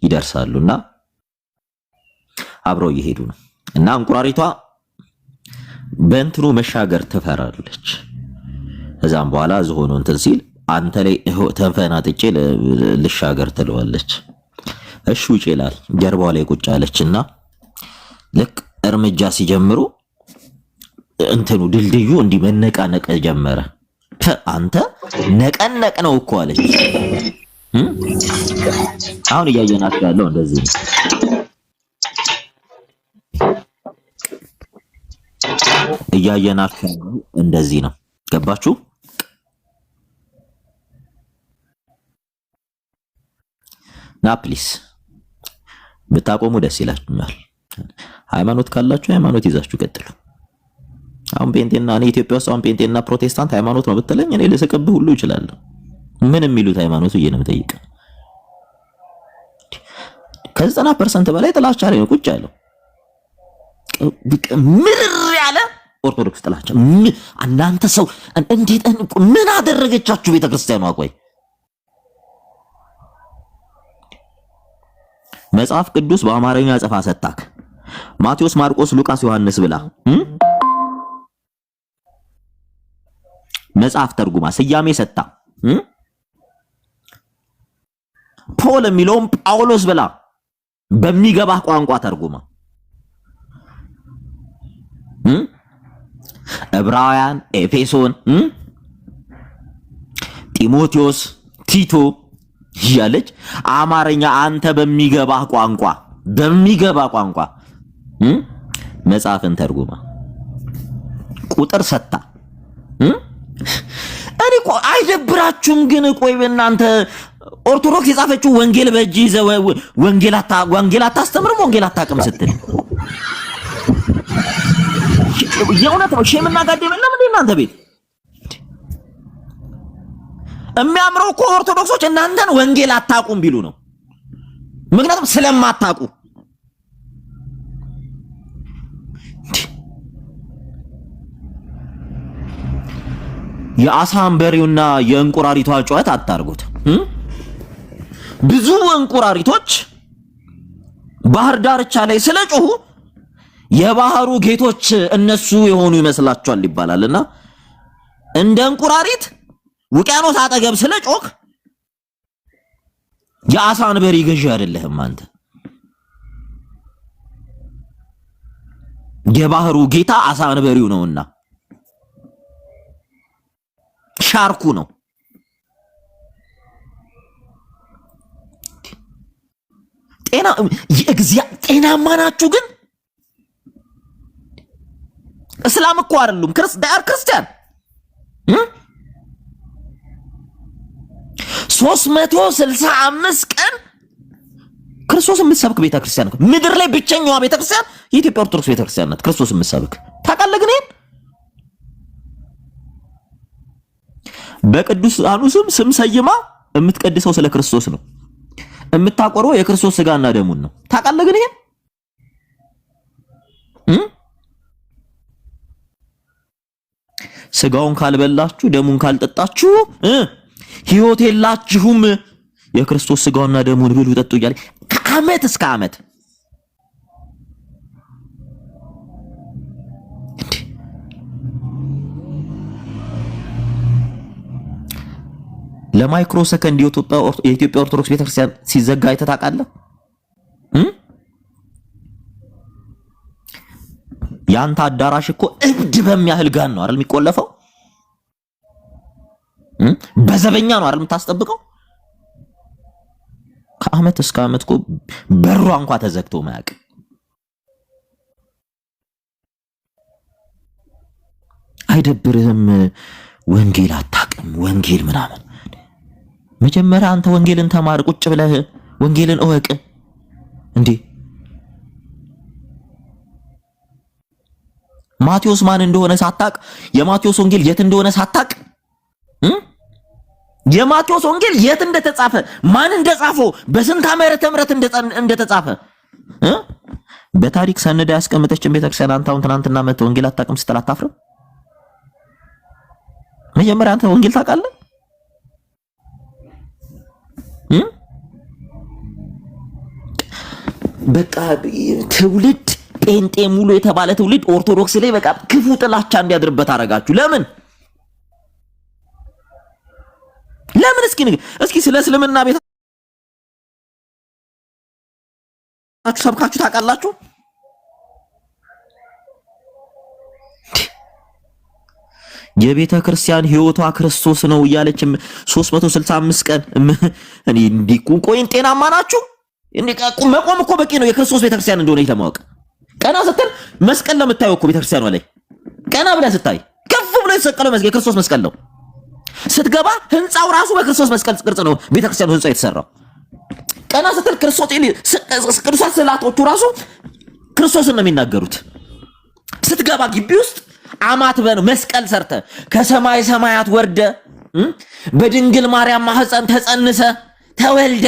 ይደርሳሉና አብረው እየሄዱ ነው እና እንቁራሪቷ በእንትኑ መሻገር ትፈራለች። ከዛም በኋላ ዝሆኑ እንትን ሲል አንተ ላይ ተንፈናጥጬ ልሻገር ትለዋለች። እሺ ውጪ ይላል። ጀርባዋ ላይ ቁጭ አለችና ልክ እርምጃ ሲጀምሩ እንትኑ ድልድዩ እንዲህ መነቃነቅ ጀመረ። አንተ ነቀነቅ ነው እኮ አለች። አሁን እያየናችሁ ያለው እንደዚህ ነው። እያየናችሁ እንደዚህ ነው። ገባችሁ? ናፕሊስ ብታቆሙ ደስ ይላችኋል። ሃይማኖት ካላችሁ ሃይማኖት ይዛችሁ ቀጥሉ። አሁን ጴንጤና እኔ ኢትዮጵያ ውስጥ አሁን ጴንጤና ፕሮቴስታንት ሃይማኖት ነው ብትለኝ እኔ ልስቅብህ ሁሉ ይችላል። ምን የሚሉት ሃይማኖት ብዬ ነው የምጠይቀው። ከ90% በላይ ጥላቻ ላይ ነው ቁጭ ያለው። ምርር ያለ ኦርቶዶክስ ጥላቻ እናንተ ሰው እንዴት ምን አደረገቻችሁ ቤተክርስቲያኗ? ቆይ መጽሐፍ ቅዱስ በአማርኛ ጽፋ ሰጣክ ማቴዎስ፣ ማርቆስ፣ ሉቃስ፣ ዮሐንስ ብላ መጽሐፍ ተርጉማ ስያሜ ሰጣ ፖል የሚለውም ጳውሎስ ብላ በሚገባህ ቋንቋ ተርጉማ ዕብራውያን፣ ኤፌሶን፣ ጢሞቴዎስ፣ ቲቶ ያለች አማርኛ አንተ በሚገባህ ቋንቋ መጽሐፍን ተርጉማ ቁጥር ሰጣ። እኔ አይደብራችሁም ግን? ቆይ በእናንተ ኦርቶዶክስ የጻፈችው ወንጌል በእጅ ይዘህ ወንጌል አታስተምርም? ወንጌል አታውቅም ስትል የእውነት ነው። ሼምና ጋዴም የለም እንዴ እናንተ ቤት? የሚያምረው እኮ ኦርቶዶክሶች እናንተን ወንጌል አታውቁም ቢሉ ነው። ምክንያቱም ስለማታውቁ የአሳ አንበሪውና የእንቁራሪቷ ጩኸት አታርጉት። ብዙ እንቁራሪቶች ባህር ዳርቻ ላይ ስለጮሁ የባህሩ ጌቶች እነሱ የሆኑ ይመስላቸዋል ይባላልና እንደ እንቁራሪት ውቅያኖስ አጠገብ ስለጮክ የአሳ አንበሪ ገዢ አይደለህም አንተ። የባህሩ ጌታ አሳ አንበሪው ነውና ሻርኩ ነው። ጤናማ ናችሁ ግን? እስላም እኮ አይደሉም ክርስቲያን 365 ቀን ክርስቶስ የምትሰብክ ቤተክርስቲያን ነው። ምድር ላይ ብቸኛዋ ቤተክርስቲያን የኢትዮጵያ ኦርቶዶክስ ቤተክርስቲያን ናት። ክርስቶስ የምትሰብክ ታውቃለህ? ግን ይሄን በቅዱሳኑ ስም ሰይማ የምትቀድሰው ስለ ክርስቶስ ነው። የምታቆረው የክርስቶስ ስጋና ደሙን ነው። ታውቃለህ? ግን ይሄን ስጋውን ካልበላችሁ ደሙን ካልጠጣችሁ ሕይወት የላችሁም። የክርስቶስ ስጋውና ደሙን ብሉ ጠጡ እያለ ከዓመት እስከ ዓመት ለማይክሮ ሰከንድ የኢትዮጵያ ኦርቶዶክስ ቤተክርስቲያን ሲዘጋ አይተህ ታውቃለህ? ያንተ አዳራሽ እኮ እብድ በሚያህል ጋን ነው አይደል የሚቆለፈው? በዘበኛ ነው አይደል የምታስጠብቀው? ከዓመት እስከ ዓመት እኮ በሯ እንኳን ተዘግቶ ማያውቅ። አይደብርህም? ወንጌል አታውቅም? ወንጌል ምናምን መጀመሪያ አንተ ወንጌልን ተማር፣ ቁጭ ብለህ ወንጌልን እወቅ እንዴ። ማቴዎስ ማን እንደሆነ ሳታቅ፣ የማቴዎስ ወንጌል የት እንደሆነ ሳታቅ፣ የማቴዎስ ወንጌል የት እንደተጻፈ ማን እንደጻፈው በስንት ዓመተ ምህረት እንደተጻፈ በታሪክ ሰነዳ ያስቀመጠችን ቤተክርስቲያን አንተ አሁን ትናንትና መተህ ወንጌል አታውቅም ስትል አታፍርም? መጀመሪያ አንተ ወንጌል ታውቃለህ? በቃ ትውልድ ጴንጤ ሙሉ የተባለ ትውልድ ኦርቶዶክስ ላይ በቃ ክፉ ጥላቻ እንዲያድርበት አረጋችሁ። ለምን እስኪ ስለ እስልምና ቤታችሁ ሰብካችሁ ታውቃላችሁ? የቤተ ክርስቲያን ሕይወቷ ክርስቶስ ነው እያለች 365 ቀን እኔ እንዲኩ ቆይን ጤናማ ናችሁ? መቆም እኮ በቂ ነው የክርስቶስ ቤተክርስቲያን እንደሆነ ለማወቅ። ቀና ስትል መስቀል ነው የምታየው እኮ ቤተክርስቲያኗ ላይ ቀና ብለህ ስታይ ከፍ ብሎ የተሰቀለው መስቀል የክርስቶስ መስቀል ነው። ስትገባ ህንጻው ራሱ በክርስቶስ መስቀል ቅርጽ ነው ቤተክርስቲያኑ ህንጻው የተሰራው። ቀና ስትል ቅዱሳት ስዕላቶቹ ራሱ ክርስቶስን ነው የሚናገሩት። ስትገባ ግቢ ውስጥ አማትበህ ነው መስቀል ሰርተ ከሰማይ ሰማያት ወርደ በድንግል ማርያም ማህፀን ተጸንሰ ተወልደ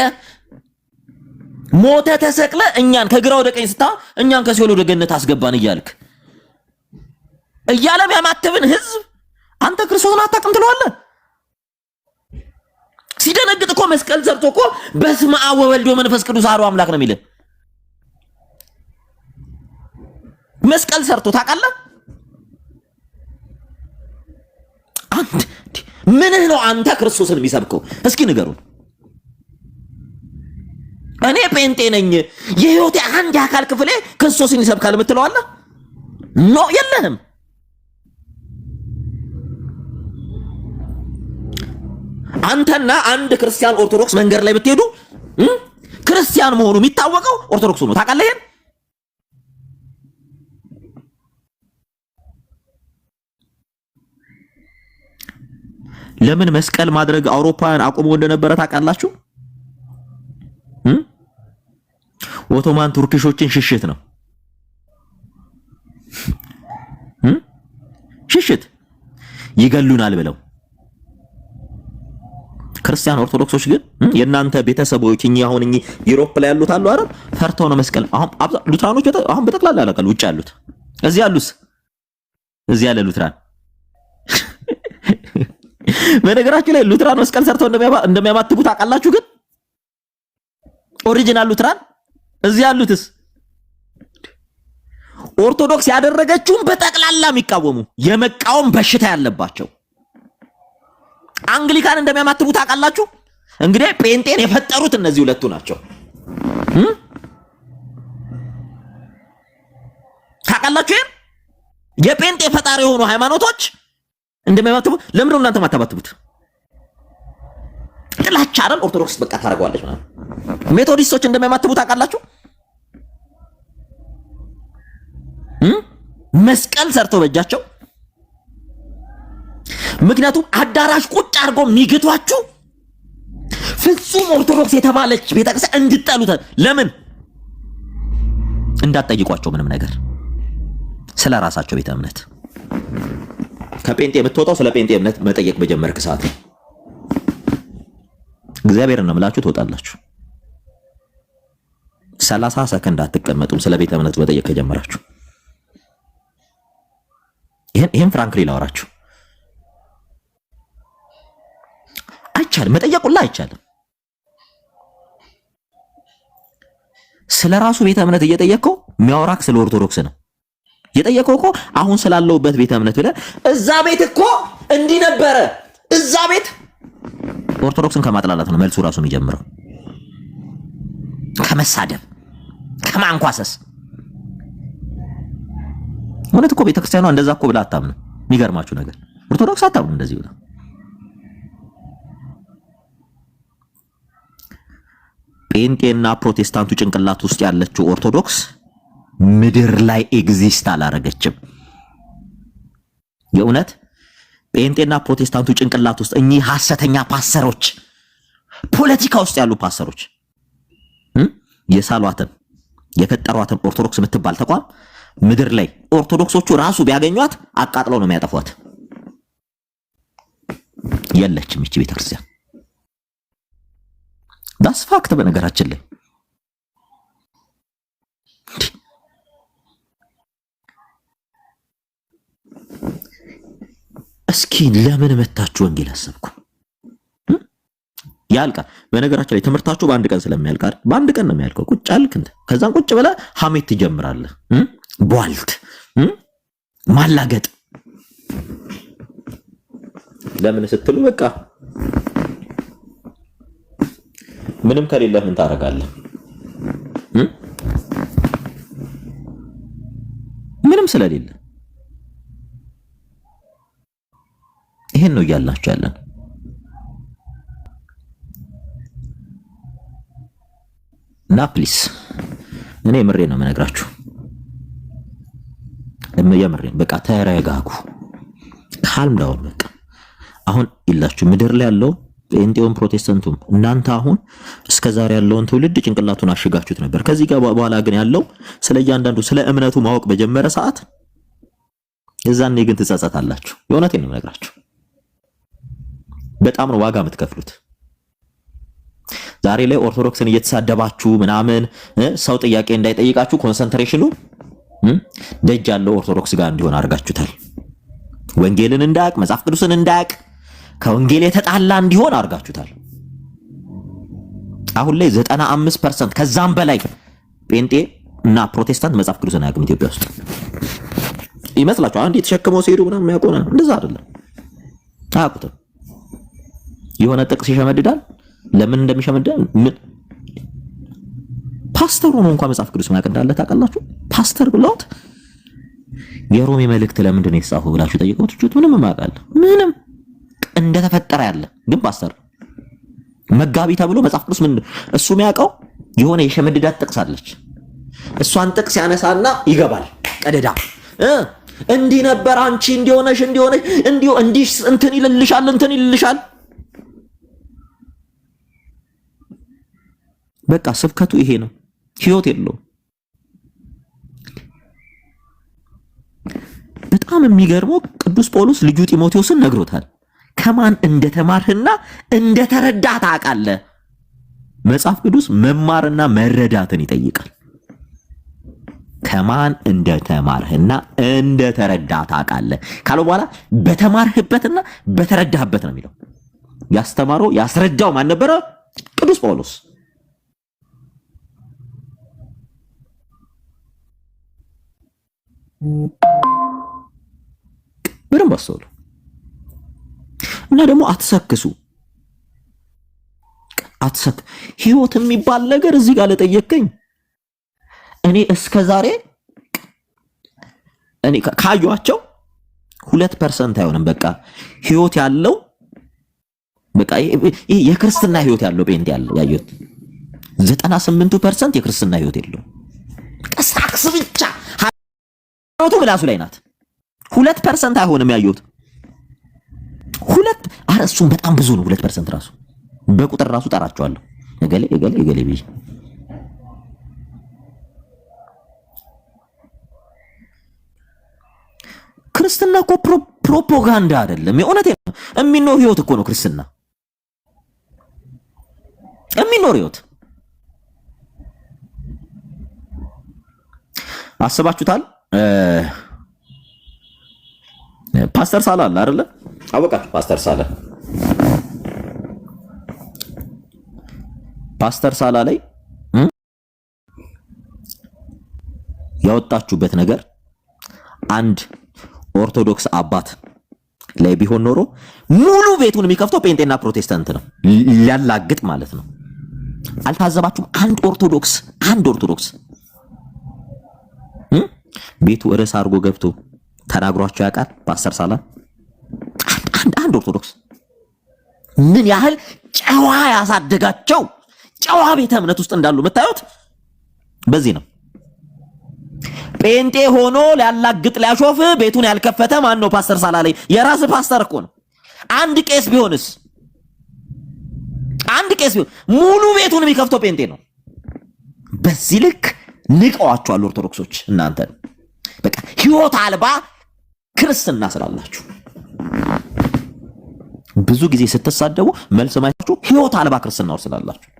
ሞተ ተሰቅለ እኛን ከግራ ወደ ቀኝ ስታ እኛን ከሲኦል ወደ ገነት አስገባን እያልክ እያለም ያማተብን ህዝብ አንተ ክርስቶስን አታውቅም ትለዋለህ። ሲደነግጥ እኮ መስቀል ሰርቶ እኮ በስመ አብ ወወልድ ወመንፈስ ቅዱስ አሐዱ አምላክ ነው የሚልህ። መስቀል ሰርቶ ታውቃለህ? አንተ ምንህ ነው አንተ ክርስቶስን የሚሰብከው? እስኪ ንገሩን። እኔ ጴንጤ ነኝ የህይወቴ አንድ አካል ክፍሌ ክርስቶስን ይሰብካል የምትለዋለህ? ኖ የለህም። አንተና አንድ ክርስቲያን ኦርቶዶክስ መንገድ ላይ ብትሄዱ ክርስቲያን መሆኑ የሚታወቀው ኦርቶዶክሱ ነው። ታውቃለህ? ይሄን ለምን መስቀል ማድረግ አውሮፓውያን አቁሞ እንደነበረ ታውቃላችሁ? ኦቶማን ቱርኪሾችን ሽሽት ነው። ሽሽት ይገሉናል ብለው ክርስቲያን ኦርቶዶክሶች ግን የናንተ ቤተሰቦች አሁን ዩሮፕ ላይ ያሉት አሉ አይደል? ፈርተው ነው መስቀል። አሁን ሉትራኖች አሁን በጠቅላላ ያለቀሉ ውጭ ያሉት እዚህ ያሉስ እዚህ ያለ ሉትራን በነገራችሁ ላይ ሉትራን መስቀል ሰርተው እንደሚያማትቡ ታውቃላችሁ? ግን ኦሪጂናል ሉትራን እዚህ ያሉትስ ኦርቶዶክስ ያደረገችውን በጠቅላላ የሚቃወሙ የመቃወም በሽታ ያለባቸው አንግሊካን እንደሚያማትቡ ታውቃላችሁ? እንግዲህ ጴንጤን የፈጠሩት እነዚህ ሁለቱ ናቸው። ታውቃላችሁ? የጴንጤ ፈጣሪ የሆኑ ሃይማኖቶች እንደሚያማትቡ ለምንድነው እናንተ ማታባትቡት? ጥላቻ አይደል? ኦርቶዶክስ በቃ ታረጋዋለች ማለት ሜቶዲስቶች እንደሚያማትቡ ታውቃላችሁ? መስቀል ሰርተው በእጃቸው ምክንያቱም አዳራሽ ቁጭ አድርገው የሚግቷችሁ ፍጹም ኦርቶዶክስ የተባለች ቤተክርስቲያን እንድትጠሉት። ለምን እንዳትጠይቋቸው ምንም ነገር ስለ ራሳቸው ቤተ እምነት። ከጴንጤ የምትወጣው ስለ ጴንጤ እምነት መጠየቅ በጀመርክ ሰዓት እግዚአብሔርን ነው የምላችሁ ትወጣላችሁ። 30 ሰከንድ አትቀመጡም ስለ ቤተ እምነት መጠየቅ ከጀመራችሁ። ይሄን ፍራንክሊ ላወራችሁ አይቻልም። መጠየቁላ አይቻልም። ስለ ራሱ ቤተ እምነት እየጠየቀው የሚያወራክ ስለ ኦርቶዶክስ ነው። የጠየቀው እኮ አሁን ስላለውበት ቤተ እምነት ብለህ እዛ ቤት እኮ እንዲህ ነበረ፣ እዛ ቤት ኦርቶዶክስን ከማጥላላት ነው መልሱ ራሱ የሚጀምረው። ከመሳደብ ከማንኳሰስ። እውነት እኮ ቤተክርስቲያኗ እንደዛ እኮ ብላ አታምንም። የሚገርማችሁ ነገር ኦርቶዶክስ አታምንም እንደዚህ ብላ። ጴንጤና ፕሮቴስታንቱ ጭንቅላት ውስጥ ያለችው ኦርቶዶክስ ምድር ላይ ኤግዚስት አላረገችም። የእውነት ጴንጤና ፕሮቴስታንቱ ጭንቅላት ውስጥ እኚህ ሐሰተኛ ፓስተሮች፣ ፖለቲካ ውስጥ ያሉ ፓስተሮች የሳሏትን የፈጠሯትን ኦርቶዶክስ የምትባል ተቋም ምድር ላይ ኦርቶዶክሶቹ ራሱ ቢያገኟት አቃጥለው ነው የሚያጠፏት። የለችም እቺ ቤተክርስቲያን። ዳስ ፋክት። በነገራችን ላይ እስኪ ለምን መታችሁ ወንጌል አሰብኩ ያልቃል። በነገራችን ላይ ትምህርታችሁ በአንድ ቀን ስለሚያልቅ አይደል? በአንድ ቀን ነው የሚያልቀው። ቁጭ አልክ እንደ ከዛን ቁጭ ብለህ ሐሜት ትጀምራለህ። ቧልት ማላገጥ። ለምን ስትሉ በቃ ምንም ከሌለ ምን ታረጋለህ? ምንም ስለሌለ ይሄን ነው እያላችሁ ያለን። እና ፕሊስ እኔ ምሬ ነው የምነግራችሁ። የምሬን በቃ ተረጋጉ። ካልም ዳውን በቃ አሁን ይላችሁ ምድር ላይ ያለው ጴንጤውም ፕሮቴስታንቱም እናንተ አሁን እስከዛሬ ያለውን ትውልድ ጭንቅላቱን አሽጋችሁት ነበር። ከዚህ ጋር በኋላ ግን ያለው ስለ እያንዳንዱ ስለ እምነቱ ማወቅ በጀመረ ሰዓት የዛኔ ግን ትጸጸታላችሁ። የእውነቴን ነው የምነግራችሁ። በጣም ነው ዋጋ የምትከፍሉት። ዛሬ ላይ ኦርቶዶክስን እየተሳደባችሁ ምናምን ሰው ጥያቄ እንዳይጠይቃችሁ ኮንሰንትሬሽኑ ደጅ ያለው ኦርቶዶክስ ጋር እንዲሆን አድርጋችሁታል። ወንጌልን እንዳያቅ መጽሐፍ ቅዱስን እንዳያቅ ከወንጌል የተጣላ እንዲሆን አድርጋችሁታል። አሁን ላይ 95% ከዛም በላይ ጴንጤ እና ፕሮቴስታንት መጽሐፍ ቅዱስን አያውቅም ኢትዮጵያ ውስጥ ይመስላችሁ። አንዴ ተሸክመው ሲሄዱ ምናምን የሚያውቁና እንደዛ አይደለም፣ አያውቁትም። የሆነ ጥቅስ ይሸመድዳል። ለምን እንደሚሸመድዳል ምን ፓስተሩ ነው እንኳን መጽሐፍ ቅዱስ ማያውቅ እንዳለ ታውቃላችሁ። ፓስተር ብለውት የሮሜ መልእክት ለምንድን ነው የተጻፈው ብላችሁ ጠይቀውት ምንም ማያውቃል። ምንም እንደተፈጠረ ያለ ግን ፓስተር መጋቢ ተብሎ መጽሐፍ ቅዱስ ምን እሱ የሚያውቀው የሆነ የሸመድዳት ጥቅስ አለች። እሷን ጥቅስ ያነሳና ይገባል ቀደዳ እንዲህ ነበር አንቺ እንዲሆነሽ እንዲህ እንትን ይልልሻል። በቃ ስብከቱ ይሄ ነው። ህይወት የለውም። በጣም የሚገርመው ቅዱስ ጳውሎስ ልጁ ጢሞቴዎስን ነግሮታል። ከማን እንደተማርህና እንደተረዳህ ታውቃለህ። መጽሐፍ ቅዱስ መማርና መረዳትን ይጠይቃል። ከማን እንደተማርህና እንደተረዳህ ታውቃለህ ካለው በኋላ በተማርህበትና በተረዳህበት ነው የሚለው። ያስተማረው ያስረዳው ማን ነበረ? ቅዱስ ጳውሎስ። በደንብ አስተውሉ እና ደግሞ አትሰክሱ። ህይወት የሚባል ነገር እዚህ ጋር ለጠየቀኝ እኔ እስከ ዛሬ እኔ ካዩአቸው 2% አይሆንም። በቃ ህይወት ያለው በቃ ይሄ የክርስትና ህይወት ያለው ጴንጤ ያለው ያዩት 98% የክርስትና ህይወት የለው። ቀሳክስ ብቻ ሃይማኖቱ ምላሱ ላይ ናት። 2% አይሆንም ያዩት 2 እሱም በጣም ብዙ ነው። 2% ራሱ በቁጥር ራሱ ጠራቸዋለሁ እገሌ ብዬ ክርስትና እኮ ፕሮፓጋንዳ አይደለም። የእውነት የሚኖር ህይወት እኮ ነው ክርስትና። የሚኖር ህይወት አስባችሁታል? ፓስተር ሳላ አለ አይደለ? አወቃችሁ? ፓስተር ሳላ ላይ ያወጣችሁበት ነገር አንድ ኦርቶዶክስ አባት ላይ ቢሆን ኖሮ ሙሉ ቤቱን የሚከፍተው ጴንጤና ፕሮቴስታንት ነው፣ ሊያላግጥ ማለት ነው። አልታዘባችሁም? አንድ ኦርቶዶክስ ቤቱ ርዕስ አድርጎ ገብቶ ተናግሯቸው ያውቃል? ፓስተር ሳላ አንድ ኦርቶዶክስ ምን ያህል ጨዋ ያሳደጋቸው ጨዋ ቤተ እምነት ውስጥ እንዳሉ የምታዩት በዚህ ነው። ጴንጤ ሆኖ ሊያላግጥ ሊያሾፍ ቤቱን ያልከፈተ ማን ነው? ፓስተር ሳላ ላይ የራስ ፓስተር እኮ ነው። አንድ ቄስ ቢሆን ሙሉ ቤቱን የሚከፍተው ጴንጤ ነው። በዚህ ልክ ንቀዋቸዋል ኦርቶዶክሶች እናንተ በቃ ህይወት አልባ ክርስትና ስላላችሁ። ብዙ ጊዜ ስትሳደቡ መልስ ማይታችሁ ህይወት አልባ ክርስትና ስላላችሁ።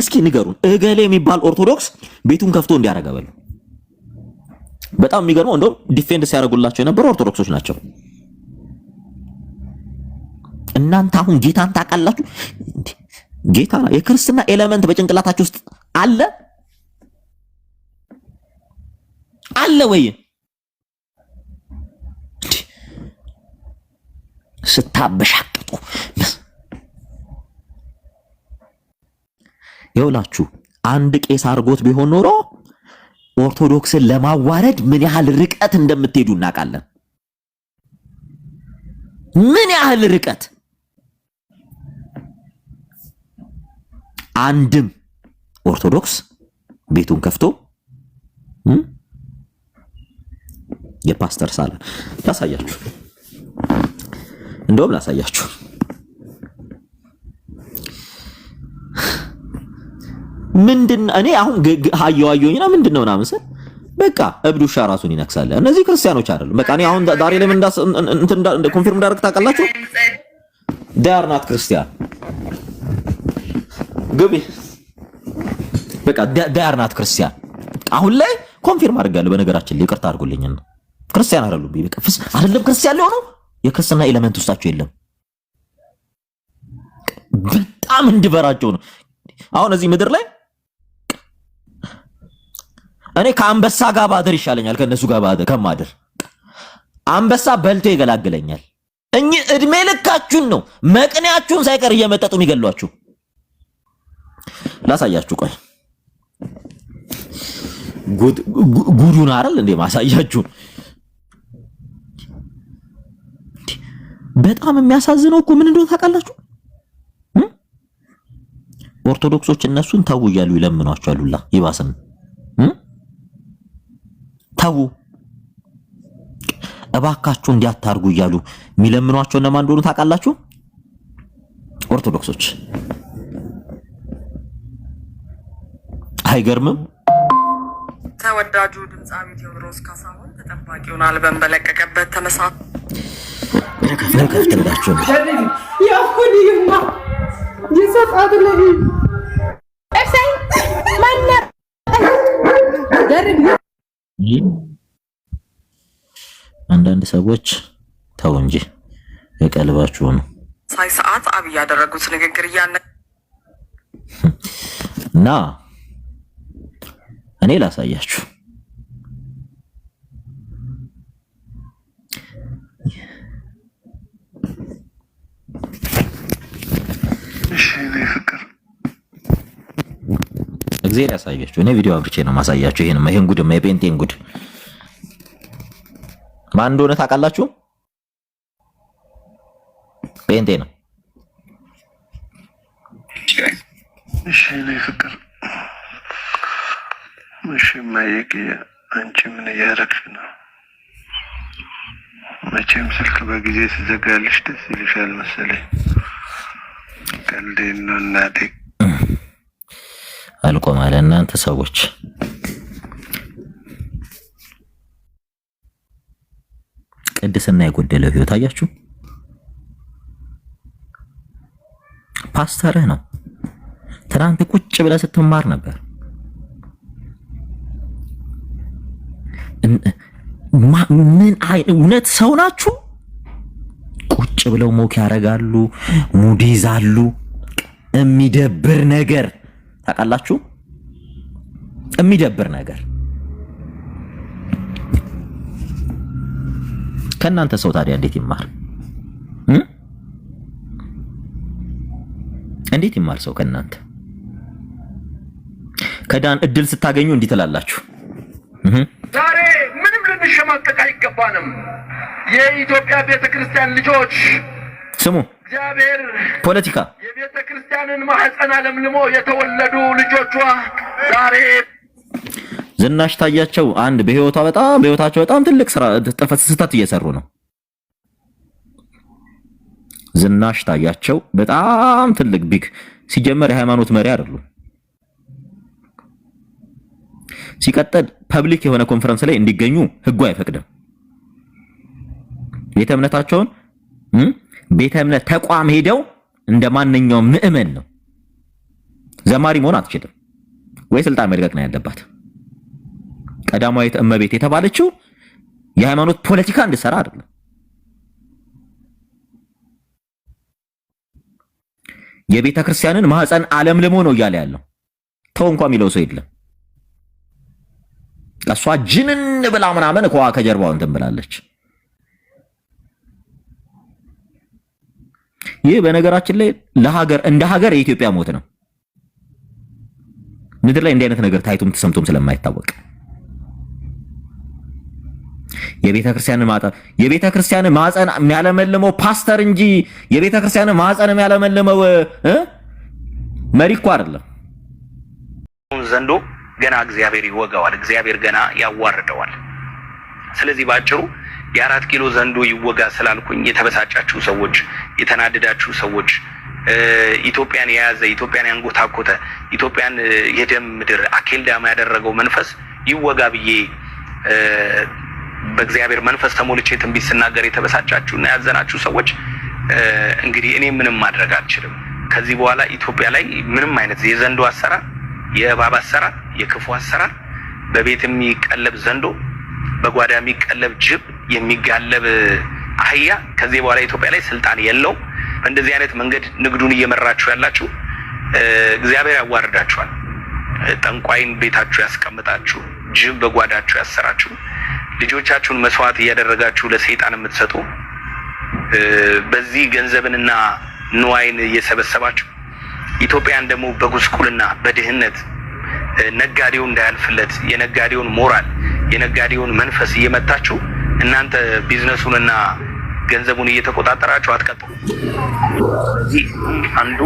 እስኪ ንገሩን፣ እገሌ የሚባል ኦርቶዶክስ ቤቱን ከፍቶ እንዲያረጋበሉ። በጣም የሚገርመው እንደውም ዲፌንድ ሲያደርጉላቸው የነበሩ ኦርቶዶክሶች ናቸው። እናንተ አሁን ጌታን ታውቃላችሁ? ጌታ የክርስትና ኤሌመንት በጭንቅላታችሁ ውስጥ አለ ወይ? ስታበሻቅጡ ይውላችሁ። አንድ ቄስ አርጎት ቢሆን ኖሮ ኦርቶዶክስን ለማዋረድ ምን ያህል ርቀት እንደምትሄዱ እናውቃለን። ምን ያህል ርቀት። አንድም ኦርቶዶክስ ቤቱን ከፍቶ የፓስተር ሳላ ላሳያችሁ፣ እንደውም ላሳያችሁ። ምንድን እኔ አሁን አየዋየሁኝና ምንድነው ምናምን ስል በቃ እብድ ውሻ ራሱን ይነክሳል። እነዚህ ክርስቲያኖች አይደሉም። በቃ እኔ አሁን ዛሬ ለምን ኮንፊርም እንዳደረግ ታውቃላችሁ? they are not ክርስቲያን ግቢ በቃ they are not ክርስቲያን። አሁን ላይ ኮንፊርም አድርጋለሁ። በነገራችን ላይ ይቅርታ አድርጉልኝና ክርስቲያን አይደሉም። በቃ አይደለም ክርስቲያን ሊሆኑ የክርስትና ኤሌመንት ውስጣቸው የለም። በጣም እንድበራቸው ነው። አሁን እዚህ ምድር ላይ እኔ ከአንበሳ ጋር ባድር ይሻለኛል ከነሱ ጋር ባድር ከማድር። አንበሳ በልቶ ይገላግለኛል። እኚህ እድሜ ልካችሁን ነው መቅኔያችሁን ሳይቀር እየመጠጡ የሚገሏችሁ። ላሳያችሁ ቆይ ጉዱን አይደል እንዴ ማሳያችሁ። በጣም የሚያሳዝነው እኮ ምን እንደሆነ ታውቃላችሁ? ኦርቶዶክሶች እነሱን ተው እያሉ ይለምኗቸዋልና ይባስም ተው እባካችሁ እንዲያታርጉ እያሉ የሚለምኗቸው እነማን እንደሆኑ ታውቃላችሁ? ኦርቶዶክሶች። አይገርምም? ተወዳጁ ድምፃዊ ቴዎድሮስ ካሳሁን ተጠባቂውን አልበም በለቀቀበት ከፍትላችሁ ያሁንማ ይሰጣት ለይ እሰይ ማነ ደርግ አንዳንድ ሰዎች ተው እንጂ የቀልባችሁ ነው። ሳይ ሰዓት አብይ ያደረጉት ንግግር እና እኔ ላሳያችሁ። እግዚአብሔር ያሳያችሁ። እኔ ቪዲዮ አብርቼ ነው ማሳያችሁ። ይሄን ጉድ የጴንጤን ጉድ ማን እንደሆነ ታውቃላችሁ? ጴንጤ ነው። እሺ ነው ፍቅር። እሺ ማየቅ አንቺ ምን እያደረግሽ ነው? መቼም ስልክ በጊዜ ትዘጋለሽ ደስ ይልሻል መሰለኝ። ቀልዴን ነው እናቴ። አልቆም አለ እናንተ ሰዎች። ቅድስና የጎደለው ህይወት አያችሁ። ፓስተርህ ነው። ትናንት ቁጭ ብለህ ስትማር ነበር። ምን እውነት ሰው ናችሁ? ቁጭ ብለው ሞክ ያደርጋሉ፣ ሙድ ይዛሉ። የሚደብር ነገር ታውቃላችሁ? የሚደብር ነገር። ከእናንተ ሰው ታዲያ እንዴት ይማር? እንዴት ይማር ሰው ከእናንተ? ከዳን እድል ስታገኙ እንዲህ ትላላችሁ። ዛሬ ምንም ልንሸማቀቅ አይገባንም። የኢትዮጵያ ቤተክርስቲያን ልጆች ስሙ። እግዚአብሔር ፖለቲካ የቤተክርስቲያንን ማህፀን አለምልሞ የተወለዱ ልጆቿ ዛሬ ዝናሽ ታያቸው አንድ በህይወታቸው በጣም ትልቅ ስህተት እየሰሩ ነው። ዝናሽ ታያቸው በጣም ትልቅ ቢግ ሲጀመር የሃይማኖት መሪ አይደሉም። ሲቀጥል ፐብሊክ የሆነ ኮንፈረንስ ላይ እንዲገኙ ህጉ አይፈቅድም። ቤተ እምነታቸውን ቤተ እምነት ተቋም ሄደው እንደማንኛውም ምእመን ነው። ዘማሪ መሆን አትችልም ወይ ስልጣን መልቀቅ ነው ያለባት። ቀዳማዊት እመቤት የተባለችው የሃይማኖት ፖለቲካ እንድሰራ አይደለም። የቤተ ክርስቲያንን ማህፀን አለምልሞ ነው እያለ ያለው። ተው እንኳን የሚለው ሰው የለም። እሷ ጅንን ብላ ምናምን ከጀርባው እንትን ብላለች። ይህ በነገራችን ላይ ለሀገር እንደ ሀገር የኢትዮጵያ ሞት ነው። ምድር ላይ እንዲህ አይነት ነገር ታይቶም ተሰምቶም ስለማይታወቅ የቤተ ክርስቲያንን ማህፀን የሚያለመልመው ፓስተር እንጂ የቤተ ክርስቲያንን ማህፀን የሚያለመልመው መሪ እኮ አይደለም። ዘንዶ ገና እግዚአብሔር ይወጋዋል። እግዚአብሔር ገና ያዋርደዋል። ስለዚህ ባጭሩ የ4 ኪሎ ዘንዶ ይወጋ ስላልኩኝ የተበሳጫችሁ ሰዎች፣ የተናደዳችሁ ሰዎች፣ ኢትዮጵያን የያዘ ኢትዮጵያን ያንጎታኮተ ኢትዮጵያን የደም ምድር አኬልዳማ ያደረገው መንፈስ ይወጋ ብዬ በእግዚአብሔር መንፈስ ተሞልቼ ትንቢት ስናገር የተበሳጫችሁና ያዘናችሁ ሰዎች እንግዲህ እኔ ምንም ማድረግ አልችልም። ከዚህ በኋላ ኢትዮጵያ ላይ ምንም አይነት የዘንዶ አሰራር፣ የእባብ አሰራር፣ የክፉ አሰራር፣ በቤት የሚቀለብ ዘንዶ በጓዳ የሚቀለብ ጅብ የሚጋለብ አህያ ከዚህ በኋላ ኢትዮጵያ ላይ ስልጣን የለው። በእንደዚህ አይነት መንገድ ንግዱን እየመራችሁ ያላችሁ እግዚአብሔር ያዋርዳችኋል። ጠንቋይን ቤታችሁ ያስቀምጣችሁ፣ ጅብ በጓዳችሁ ያሰራችሁ፣ ልጆቻችሁን መስዋዕት እያደረጋችሁ ለሰይጣን የምትሰጡ በዚህ ገንዘብንና ንዋይን እየሰበሰባችሁ ኢትዮጵያን ደግሞ በጉስቁልና በድህነት ነጋዴው እንዳያልፍለት የነጋዴውን ሞራል የነጋዴውን መንፈስ እየመታችሁ እናንተ ቢዝነሱንና ገንዘቡን እየተቆጣጠራችሁ አትቀጥሉ። ስለዚህ አንዱ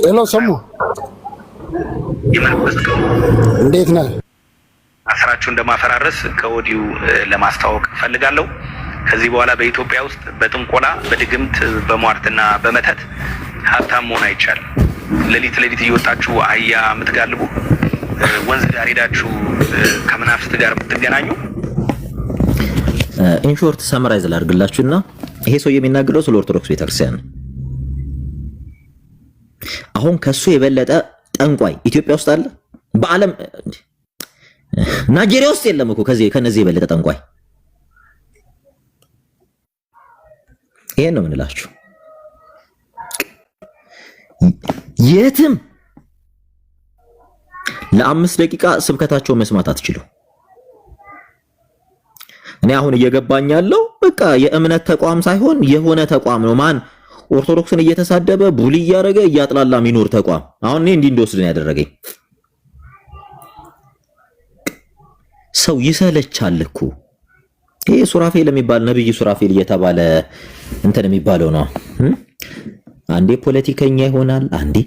ሄሎ ሰሙ የመንፈስ እንዴት ነህ? አስራችሁ እንደማፈራረስ ከወዲሁ ለማስተዋወቅ ፈልጋለሁ። ከዚህ በኋላ በኢትዮጵያ ውስጥ በጥንቆላ በድግምት በሟርትና በመተት ሀብታም መሆን አይቻልም። ሌሊት እየወጣችሁ አህያ የምትጋልቡ ወንዝ ዳር ሄዳችሁ ከመናፍስት ጋር የምትገናኙ ኢንሾርት ሰመራይዝ ላድርግላችሁና ይሄ ሰው የሚናገረው ስለ ኦርቶዶክስ ቤተክርስቲያን ነው። አሁን ከሱ የበለጠ ጠንቋይ ኢትዮጵያ ውስጥ አለ? በዓለም ናይጄሪያ ውስጥ የለም እኮ ከነዚህ የበለጠ ጠንቋይ። ይሄን ነው የምንላችሁ። የትም ለ5 ደቂቃ ስብከታቸውን መስማት አትችሉ። እኔ አሁን እየገባኝ ያለው በቃ የእምነት ተቋም ሳይሆን የሆነ ተቋም ነው። ማን ኦርቶዶክስን እየተሳደበ ቡሊ እያደረገ እያጥላላ የሚኖር ተቋም። አሁን እኔ እንዲህ እንደወስድን ያደረገኝ ሰው ይሰለቻል እኮ። ይሄ ሱራፌል የሚባል ነብይ ሱራፌል እየተባለ እንትን የሚባለው ነው። አንዴ ፖለቲከኛ ይሆናል፣ አንዴ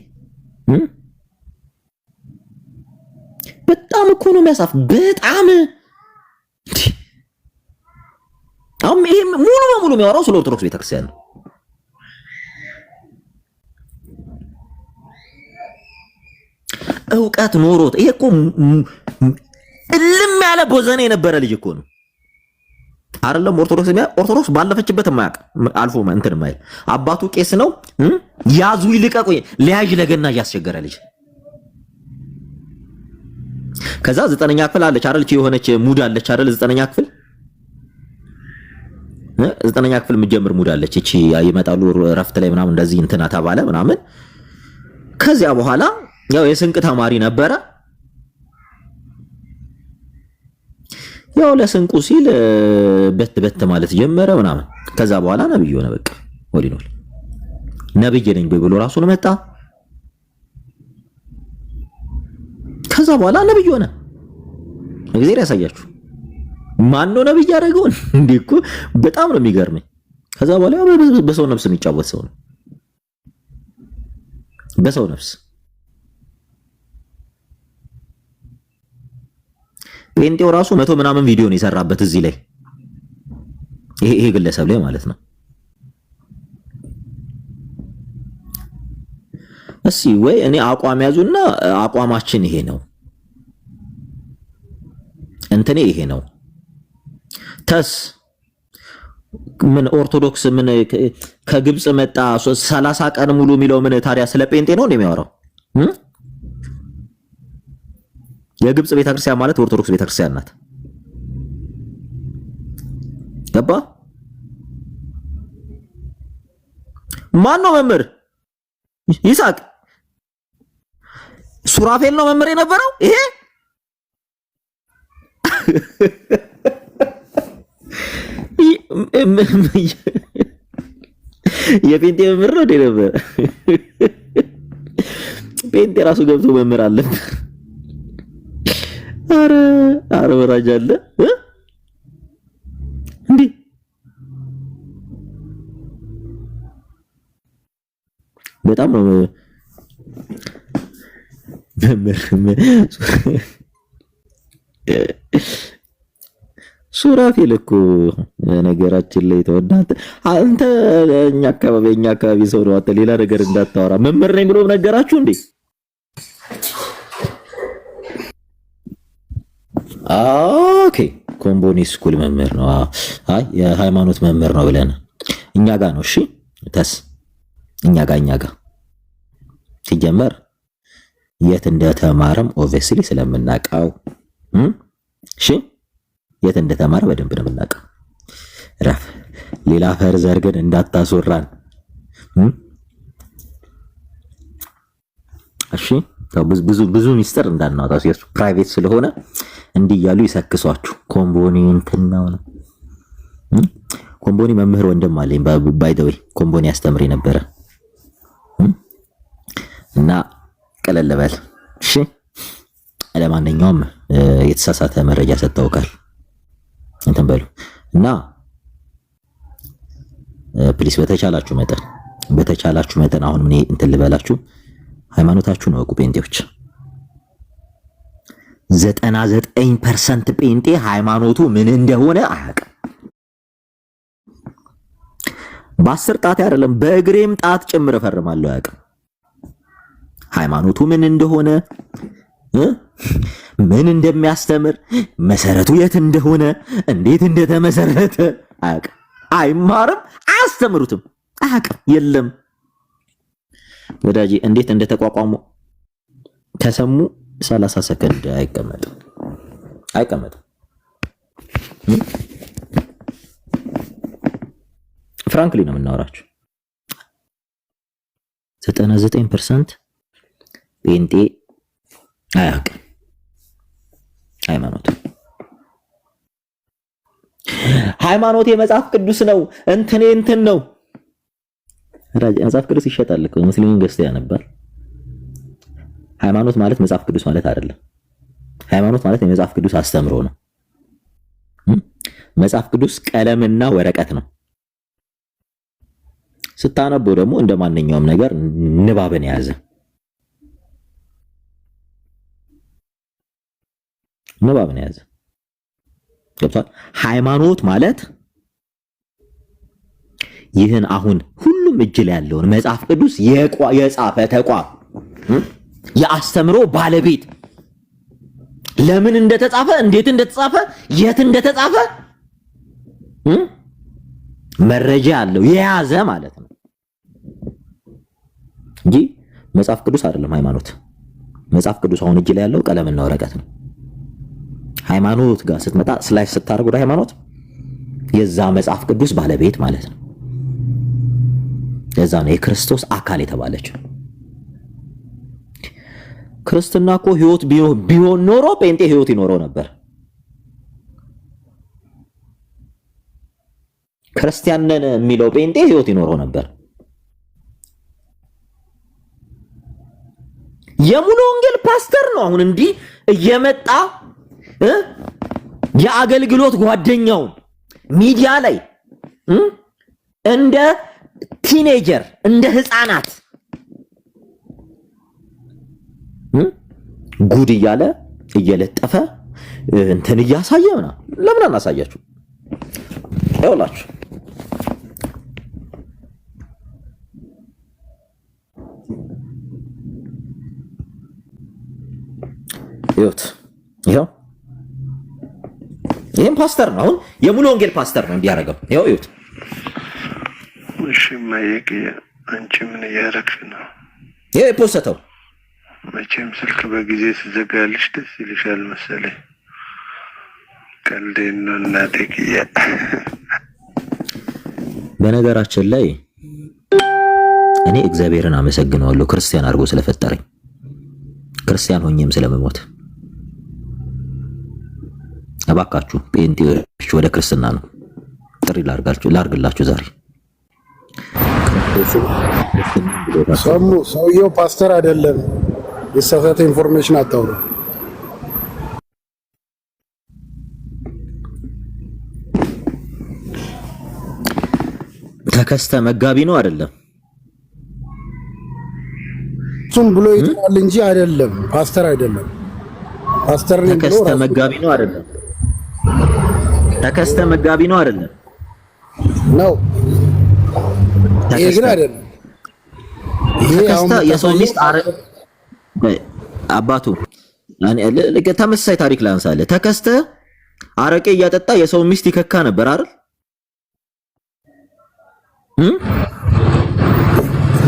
በጣም እኮ ነው የሚያሳፍ። በጣም አሁን ይሄ ሙሉ በሙሉ የሚያወራው ስለ ኦርቶዶክስ ቤተክርስቲያን ነው። እውቀት ኖሮት ይሄ እኮ እልም ያለ ቦዘኔ የነበረ ልጅ እኮ ነው አይደለም። ኦርቶዶክስ ባለፈችበት የማያውቅ አልፎ እንትን የማይል አባቱ ቄስ ነው። ያዙ ይልቀቁ ለያዥ ለገና እያስቸገረ ልጅ። ከዛ 9ኛ ክፍል አለች አይደል? የሆነች ሙድ አለች አይደል? 9ኛ ክፍል 9ኛ ክፍል የምትጀምር ሙድ አለች። እቺ ይመጣሉ ረፍት ላይ ምናምን እንደዚህ እንትና ተባለ ምናምን። ከዚያ በኋላ ያው የስንቅ ተማሪ ነበረ። ያው ለስንቁ ሲል በት ማለት ጀመረ ምናምን። ከዛ በኋላ ነብይ ሆነ። በቃ ወዲኖል ነብይ ነኝ ብሎ ራሱን መጣ። ከዛ በኋላ ነብይ ሆነ። እግዚአብሔር ያሳያችሁ ማን ነው ነብይ ያደረገው? እንዴ እኮ በጣም ነው የሚገርመኝ። ከዛ በኋላ በሰው ነፍስ የሚጫወት ሰው ነው። በሰው ነፍስ ጴንጤው ራሱ 100 ምናምን ቪዲዮ ነው የሰራበት እዚህ ላይ ይሄ ግለሰብ ላይ ማለት ነው። እሺ ወይ እኔ አቋም ያዙና አቋማችን ይሄ ነው እንትኔ ይሄ ነው። ተስ ምን ኦርቶዶክስ ምን ከግብጽ መጣ 30 ቀን ሙሉ የሚለው ምን ታዲያ ስለ ጴንጤ ነው እንደሚያወራው? የግብጽ ቤተክርስቲያን ማለት ኦርቶዶክስ ቤተክርስቲያን ናት። ገባ? ማን ነው መምህር? ይስሐቅ ሱራፌል ነው መምህር የነበረው። ይሄ የጴንጤ መምህር ነው ነበር። ጴንጤ ራሱ ገብቶ መምህር አለበት። አረ ወራጅ አለ እንዴ! በጣም ነው ሱራፌል እኮ ነገራችን ላይ ተወዳተ አንተ እኛ አካባቢ ሰው ነው። አንተ ሌላ ነገር እንዳታወራ መምህር ነኝ ብሎ ነገራችሁ እንዴ? ኦኬ ኮምቦኒ ስኩል መምህር ነው። አይ የሃይማኖት መምህር ነው ብለን እኛ ጋር ነው። እሺ ተስ እኛ ጋር ሲጀመር የት እንደተማረም ኦብቪየስሊ ስለምናውቀው እሺ የት እንደተማረ በደንብ ነው የምናውቀው። ረፍ ሌላ ፈርዘር ግን እንዳታስወራን እሺ። ብዙ ሚስጥር እንዳናወጣ የሱ ፕራይቬት ስለሆነ እንዲህ እያሉ ይሰክሷችሁ። ኮምቦኒ እንትናው ነው ኮምቦኒ መምህር ወንድም አለኝ ባይ ዘ ዌይ ኮምቦኒ ያስተምር ነበር እና ቀለል በል እሺ። ለማንኛውም የተሳሳተ መረጃ ሰጥተውካል እንትን በሉ እና ፕሊስ በተቻላችሁ መጠን አሁን ምን እንትን ልበላችሁ ሃይማኖታችሁን እወቁ ጴንጤዎች። 99% ጴንጤ ሃይማኖቱ ምን እንደሆነ አያውቅም። በ10 ጣት አይደለም በእግሬም ጣት ጭምር እፈርማለሁ አያውቅም ሃይማኖቱ ምን እንደሆነ ምን እንደሚያስተምር መሰረቱ የት እንደሆነ እንዴት እንደተመሰረተ አያውቅም። አይማርም፣ አያስተምሩትም፣ አያውቅም። የለም ወዳጄ እንዴት እንደተቋቋሙ ከሰሙ 30 ሰከንድ አይቀመጥም። ፍራንክሊ ነው የምናወራችሁ። 99% ጴንጤ አያውቅም ሃይማኖት የመጽሐፍ ቅዱስ ነው እንትን ነው። መጽሐፍ ቅዱስ ይሸጣል እኮ ሙስሊሙን ገዝቶ ያነባል። ሃይማኖት ማለት መጽሐፍ ቅዱስ ማለት አይደለም። ሃይማኖት ማለት የመጽሐፍ ቅዱስ አስተምሮ ነው። መጽሐፍ ቅዱስ ቀለምና ወረቀት ነው። ስታነቡ ደግሞ እንደማንኛውም ነገር ንባብን የያዘ ገብቷል። ሃይማኖት ማለት ይህን አሁን ሁሉም እጅ ላይ ያለውን መጽሐፍ ቅዱስ የጻፈ ተቋም የአስተምሮ ባለቤት ለምን እንደተጻፈ እንዴት እንደተጻፈ የት እንደተጻፈ መረጃ ያለው የያዘ ማለት ነው እንጂ መጽሐፍ ቅዱስ አይደለም ሃይማኖት። መጽሐፍ ቅዱስ አሁን እጅ ላይ ያለው ቀለምና ወረቀት ነው። ሃይማኖት ጋር ስትመጣ ስላይስ ስታደርጉ ሃይማኖት የዛ መጽሐፍ ቅዱስ ባለቤት ማለት ነው። ለዛ ነው የክርስቶስ አካል የተባለችው። ክርስትና እኮ ህይወት ቢሆን ኖሮ ጴንጤ ህይወት ይኖረው ነበር። ክርስቲያን ነን የሚለው ጴንጤ ህይወት ይኖረው ነበር። የሙሉ ወንጌል ፓስተር ነው አሁን እንዲህ እየመጣ የአገልግሎት ጓደኛውን ሚዲያ ላይ እንደ ቲኔጀር እንደ ህፃናት ጉድ እያለ እየለጠፈ እንትን እያሳየ ለምን አናሳያችሁ? ይኸውላችሁ ይሄም ፓስተር ነው። አሁን የሙሉ ወንጌል ፓስተር ነው እንዲያረጋው። ይኸው እሺ ማየቅ አንቺ ምን እያረግሽ ነው? ይሄ ፖስተው መቼም ስልክ በጊዜ ስዘጋልሽ ደስ ይልሻል መሰለኝ። ቀልዴን ነው እናቴ ኪያ። በነገራችን ላይ እኔ እግዚአብሔርን አመሰግነዋለሁ ክርስቲያን አድርጎ ስለፈጠረኝ፣ ክርስቲያን ሆኜም ስለመሞት። እባካችሁ ጴንጤዎች ወደ ክርስትና ነው ጥሪ ላርግላችሁ ዛሬ። ሰውየው ፓስተር አይደለም። የተሳሳተ ኢንፎርሜሽን አታውሩ። ተከስተ መጋቢ ነው አይደለም? እሱም ብሎ ይጥላል እንጂ አይደለም፣ ፓስተር አይደለም። ፓስተር ነው። ተከስተ መጋቢ ነው አይደለም? ተከስተ መጋቢ ነው አይደለም? ነው። ይሄ ግን አይደለም። ተከስተ የሰው ሚስት አባቱ ተመሳሳይ ታሪክ ላንሳለህ። ተከስተ አረቄ እያጠጣ የሰው ሚስት ይከካ ነበር አይደል?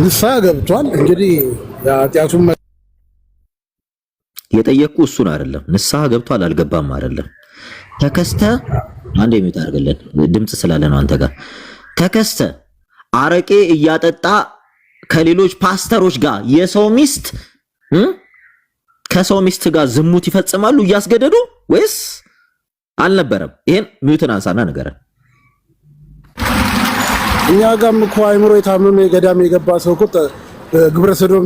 ንስሐ ገብቷል። እንግዲህ ኃጢአቱን የጠየቅኩ እሱን አይደለም። ንስሐ ገብቷል አልገባም አይደለም። ተከስተ አንዴ የሚውት አድርግልን ድምጽ ስላለ ነው አንተ ጋር ተከስተ አረቄ እያጠጣ ከሌሎች ፓስተሮች ጋር የሰው ሚስት ከሰው ሚስት ጋር ዝሙት ይፈጽማሉ እያስገደዱ ወይስ አልነበረም? ይሄን ሚውትን አንሳና ንገረን። እኛ ጋርም እኮ አይምሮ የታመመ የገዳም የገባ ሰው እኮ ግብረ ሰዶም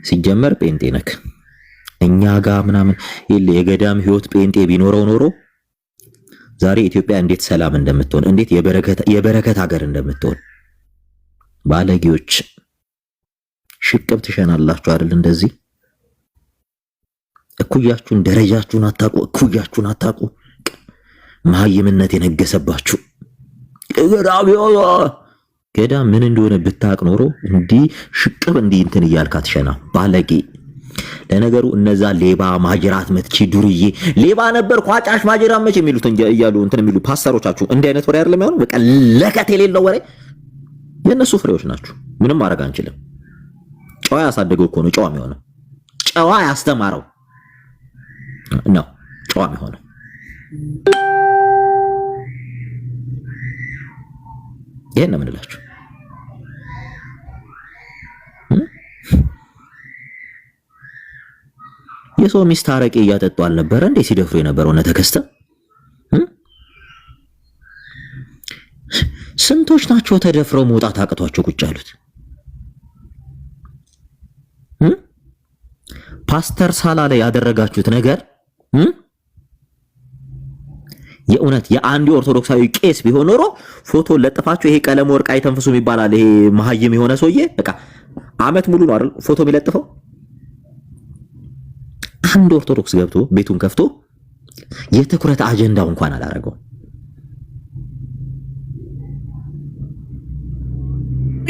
ሲጀመር ጴንጤ ነክ እኛ ጋር ምናምን የገዳም ህይወት ጴንጤ ቢኖረው ኖሮ ዛሬ ኢትዮጵያ እንዴት ሰላም እንደምትሆን እንዴት የበረከት ሀገር እንደምትሆን። ባለጌዎች ሽቅብ ትሸናላችሁ አይደል? እንደዚህ እኩያችሁን ደረጃችሁን አታቁ መሀይምነት የነገሰባችሁ ገዳም ምን እንደሆነ ብታቅ ኖሮ እንዲህ ሽቅብ እንዲህ እንትን እያልካ ትሸና ባለጌ። ለነገሩ እነዛ ሌባ ማጅራት መትቺ ዱርዬ ሌባ ነበር ቋጫሽ ማጅራት መች የሚሉት እያሉ እንትን የሚሉ ፓስተሮቻችሁ እንዲህ አይነት ወሬ አይደለም ያለው። በቃ ለከት የሌለው ወሬ የነሱ ፍሬዎች ናችሁ። ምንም ማድረግ አንችልም። ጨዋ ያሳደገው እኮ ነው ጨዋ የሚሆነው። ጨዋ ያስተማረው ነው ጨዋ የሚሆነው። ይሄን ነው የምንላችሁ። የሰው ሚስት አረቄ እያጠጡ አልነበረ እንዴ ሲደፍሩ የነበረው እነ ተከስተ? ስንቶች ናቸው ተደፍረው መውጣት አቅቷቸው ቁጭ ያሉት? ፓስተር ሳላ ላይ ያደረጋችሁት ነገር የእውነት የአንድ ኦርቶዶክሳዊ ቄስ ቢሆን ኖሮ ፎቶ ለጥፋችሁ ይሄ ቀለም ወርቅ አይተንፍሱ ይባላል። ይሄ መሀይም የሆነ ሰውዬ በቃ አመት ሙሉ ነው አይደል ፎቶ የሚለጥፈው። አንድ ኦርቶዶክስ ገብቶ ቤቱን ከፍቶ የትኩረት አጀንዳው እንኳን አላረገው።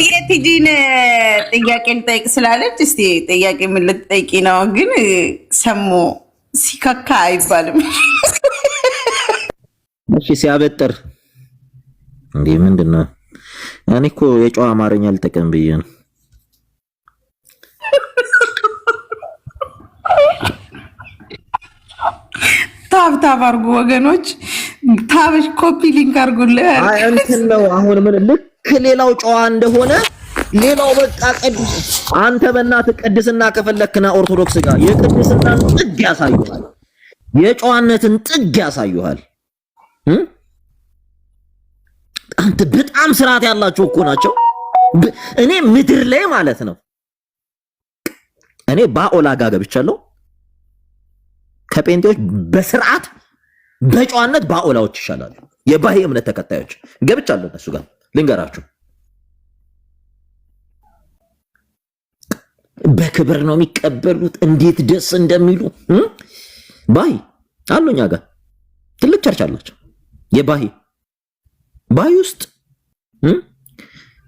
የቲጂን ጥያቄ ልጠይቅ ስላለች እስቲ ጥያቄ ምን ልትጠይቂ ነው? ግን ሰሞ ሲካካ አይባልም። እሺ ሲያበጥር እንዴ ምንድነው? እኔ እኮ የጨዋ አማርኛ ልጠቀም ብዬ ነው። ታብ አርጉ ወገኖች፣ ታብሽ ኮፒ ሊንክ አርጉልህ። አይ እንትን ነው አሁን ምን ልክ ሌላው ጨዋ እንደሆነ ሌላው በቃ ቅዱስ። አንተ በእናትህ ቅድስና ከፈለክና ኦርቶዶክስ ጋር የቅድስናን ጥግ ያሳዩሃል፣ የጨዋነትን ጥግ ያሳዩሃል። አንተ በጣም ስርዓት ያላቸው እኮ ናቸው። እኔ ምድር ላይ ማለት ነው እኔ ባኦላ ጋር ገብቻለሁ። ከጴንጤዎች በስርዓት በጨዋነት ባኦላዎች ይሻላሉ። የባህይ እምነት ተከታዮች ገብቻለሁ እነሱ ጋር ልንገራችሁ። በክብር ነው የሚቀበሉት። እንዴት ደስ እንደሚሉ ባይ አሉኛ ጋር ትልቅ ቸርች አላቸው። ባይ ውስጥ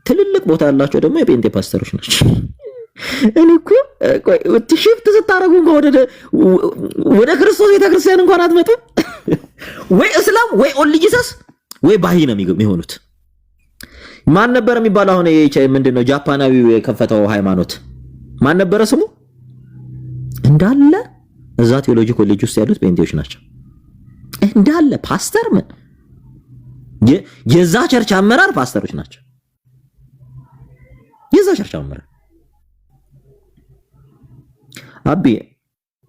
ትልልቅ ቦታ ያላቸው ደግሞ የጴንጤ ፓስተሮች ናቸው። እኔ እኮ ሽፍት ስታረጉ እንኳን ወደ ክርስቶስ ቤተክርስቲያን እንኳን አትመጡም። ወይ እስላም ወይ ኦንሊ ወይ ባይ ነው የሚሆኑት። ማን ነበር የሚባለው አሁን ምንድነው ጃፓናዊው የከፈተው ሃይማኖት ማን ነበረ ስሙ? እንዳለ እዛ ቴዎሎጂ ኮሌጅ ውስጥ ያሉት ጴንጤዎች ናቸው እንዳለ። ፓስተር ምን የዛ ቸርች አመራር ፓስተሮች ናቸው። የዛ ቸርች አመራር አቢ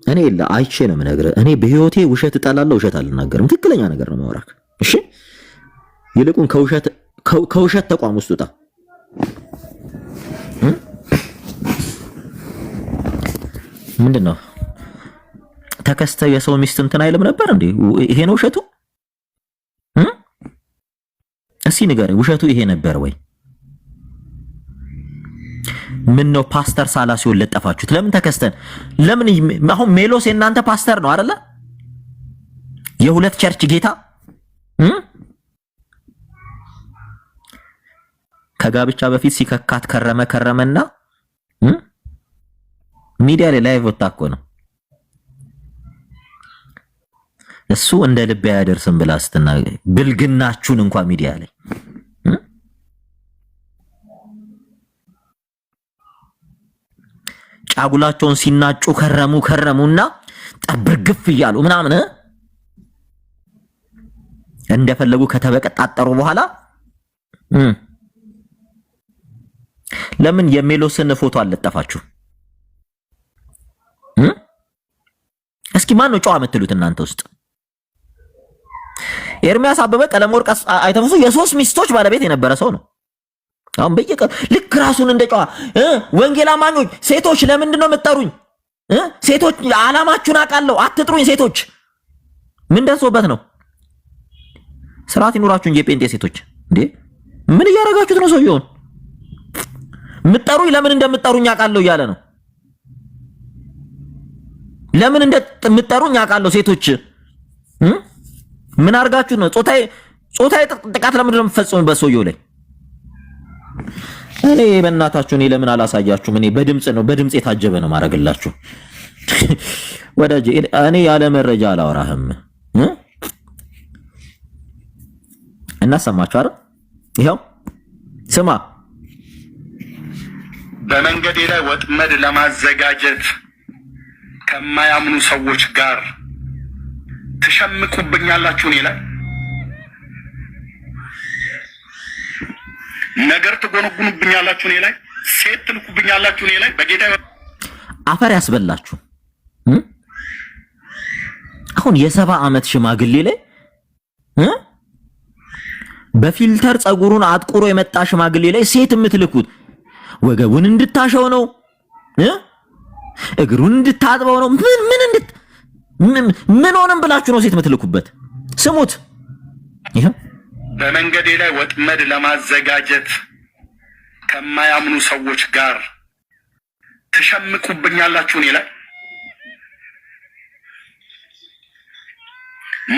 እኔ አይቼ ነው የምነግርህ። እኔ በህይወቴ ውሸት እጠላለሁ፣ ውሸት አልናገርም። ትክክለኛ ነገር ነው የማወራህ። እሺ ይልቁን ከውሸት ተቋም ውስጥ ውጣ። ምንድነው ተከስተ የሰው ሚስት እንትን አይልም ነበር እንዴ? ይሄ ነው ውሸቱ? እስኪ ንገረኝ፣ ውሸቱ ይሄ ነበር ወይ? ምን ነው ፓስተር ሳላ ሲሆን ለጠፋችሁት? ለምን ተከስተን? ለምን አሁን ሜሎስ የእናንተ ፓስተር ነው አይደለ? የሁለት ቸርች ጌታ ከጋብቻ በፊት ሲከካት ከረመና ሚዲያ ላይ ላይቭ ወጣ እኮ ነው እሱ እንደ ልብ ያደርስም ብላ ስትናገር ብልግናችሁን እንኳን ሚዲያ ላይ ጫጉላቸውን ሲናጩ ከረሙና ጠብርግፍ ይያሉ ምናምን እንደፈለጉ ከተበቀጣጠሩ በኋላ ለምን የሜሎስን ፎቶ አለጠፋችሁ? እስኪ ማን ነው ጨዋ የምትሉት እናንተ ውስጥ? ኤርሚያስ አበበ ቀለም ወርቅ አይተፈሱ የሶስት ሚስቶች ባለቤት የነበረ ሰው ነው። አሁን ልክ ራሱን እንደ ጨዋ ወንጌል አማኞች ሴቶች ለምንድን ነው የምትጠሩኝ? ሴቶች ዓላማችሁን አውቃለሁ አትጥሩኝ ሴቶች ምን ደርሶበት ነው? ስርዓት ይኑራችሁ እንጂ የጴንጤ ሴቶች እንዴ ምን እያደረጋችሁት ነው? ሰውየውን የምትጠሩኝ ለምን እንደምትጠሩኝ አውቃለሁ እያለ ነው። ለምን እንደምትጠሩኝ አውቃለሁ ሴቶች ምን አርጋችሁ ነው? ጾታዬ ጥቃት ለምን እንደምትፈጽሙበት ሰውየው ላይ እኔ በእናታችሁ እኔ ለምን አላሳያችሁም? እኔ በድምጽ የታጀበ ነው ማረግላችሁ። ወዳጄ እኔ ያለ መረጃ አላወራህም። እናሰማችሁ አይደል? ይሄው ስማ። በመንገዴ ላይ ወጥመድ ለማዘጋጀት ከማያምኑ ሰዎች ጋር ትሸምቁብኛላችሁ እኔ ላይ ነገር ትጎነጉኑብኛላችሁ እኔ ላይ ሴት ትልኩብኛላችሁ እኔ ላይ በጌታ አፈር ያስበላችሁ። አሁን የ70 ዓመት ሽማግሌ ላይ በፊልተር ጸጉሩን አጥቁሮ የመጣ ሽማግሌ ላይ ሴት የምትልኩት ወገቡን እንድታሸው ነው? እግሩን እንድታጥበው ነው? ምን ሆነም ብላችሁ ነው ሴት የምትልኩበት? ስሙት። ይሄ በመንገዴ ላይ ወጥመድ ለማዘጋጀት ከማያምኑ ሰዎች ጋር ትሸምቁብኛላችሁ እኔ ላይ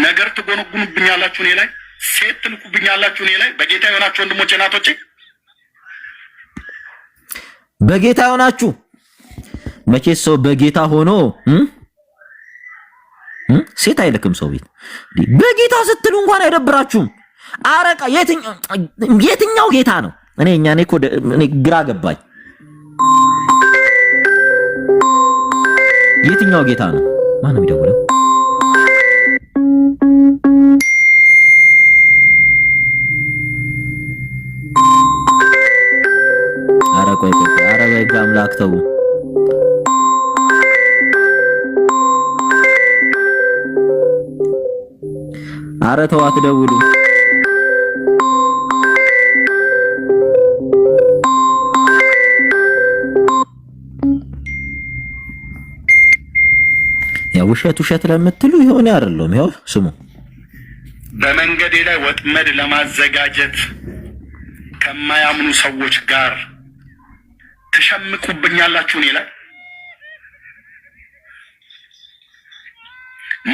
ነገር ትጎነጉኑብኛላችሁ እኔ ላይ ሴት ትልኩብኛላችሁ እኔ ላይ በጌታ የሆናችሁ ወንድሞቼ እናቶቼ በጌታ የሆናችሁ መቼስ ሰው በጌታ ሆኖ ሴት አይልክም ሰው ቤት። በጌታ ስትሉ እንኳን አይደብራችሁም? አረቃ የትኛው ጌታ ነው? እኔ ግራ ገባኝ። የትኛው ጌታ ነው? ማን ነው የሚደውለው? አረ ቆይ አረ በግ አምላክ ተው። አረ ተው አትደውሉ። ያው ውሸት ለምትሉ ይሆን አይደለም? ያው ስሙ። በመንገዴ ላይ ወጥመድ ለማዘጋጀት ከማያምኑ ሰዎች ጋር ትሸምቁብኛላችሁ እኔ ላይ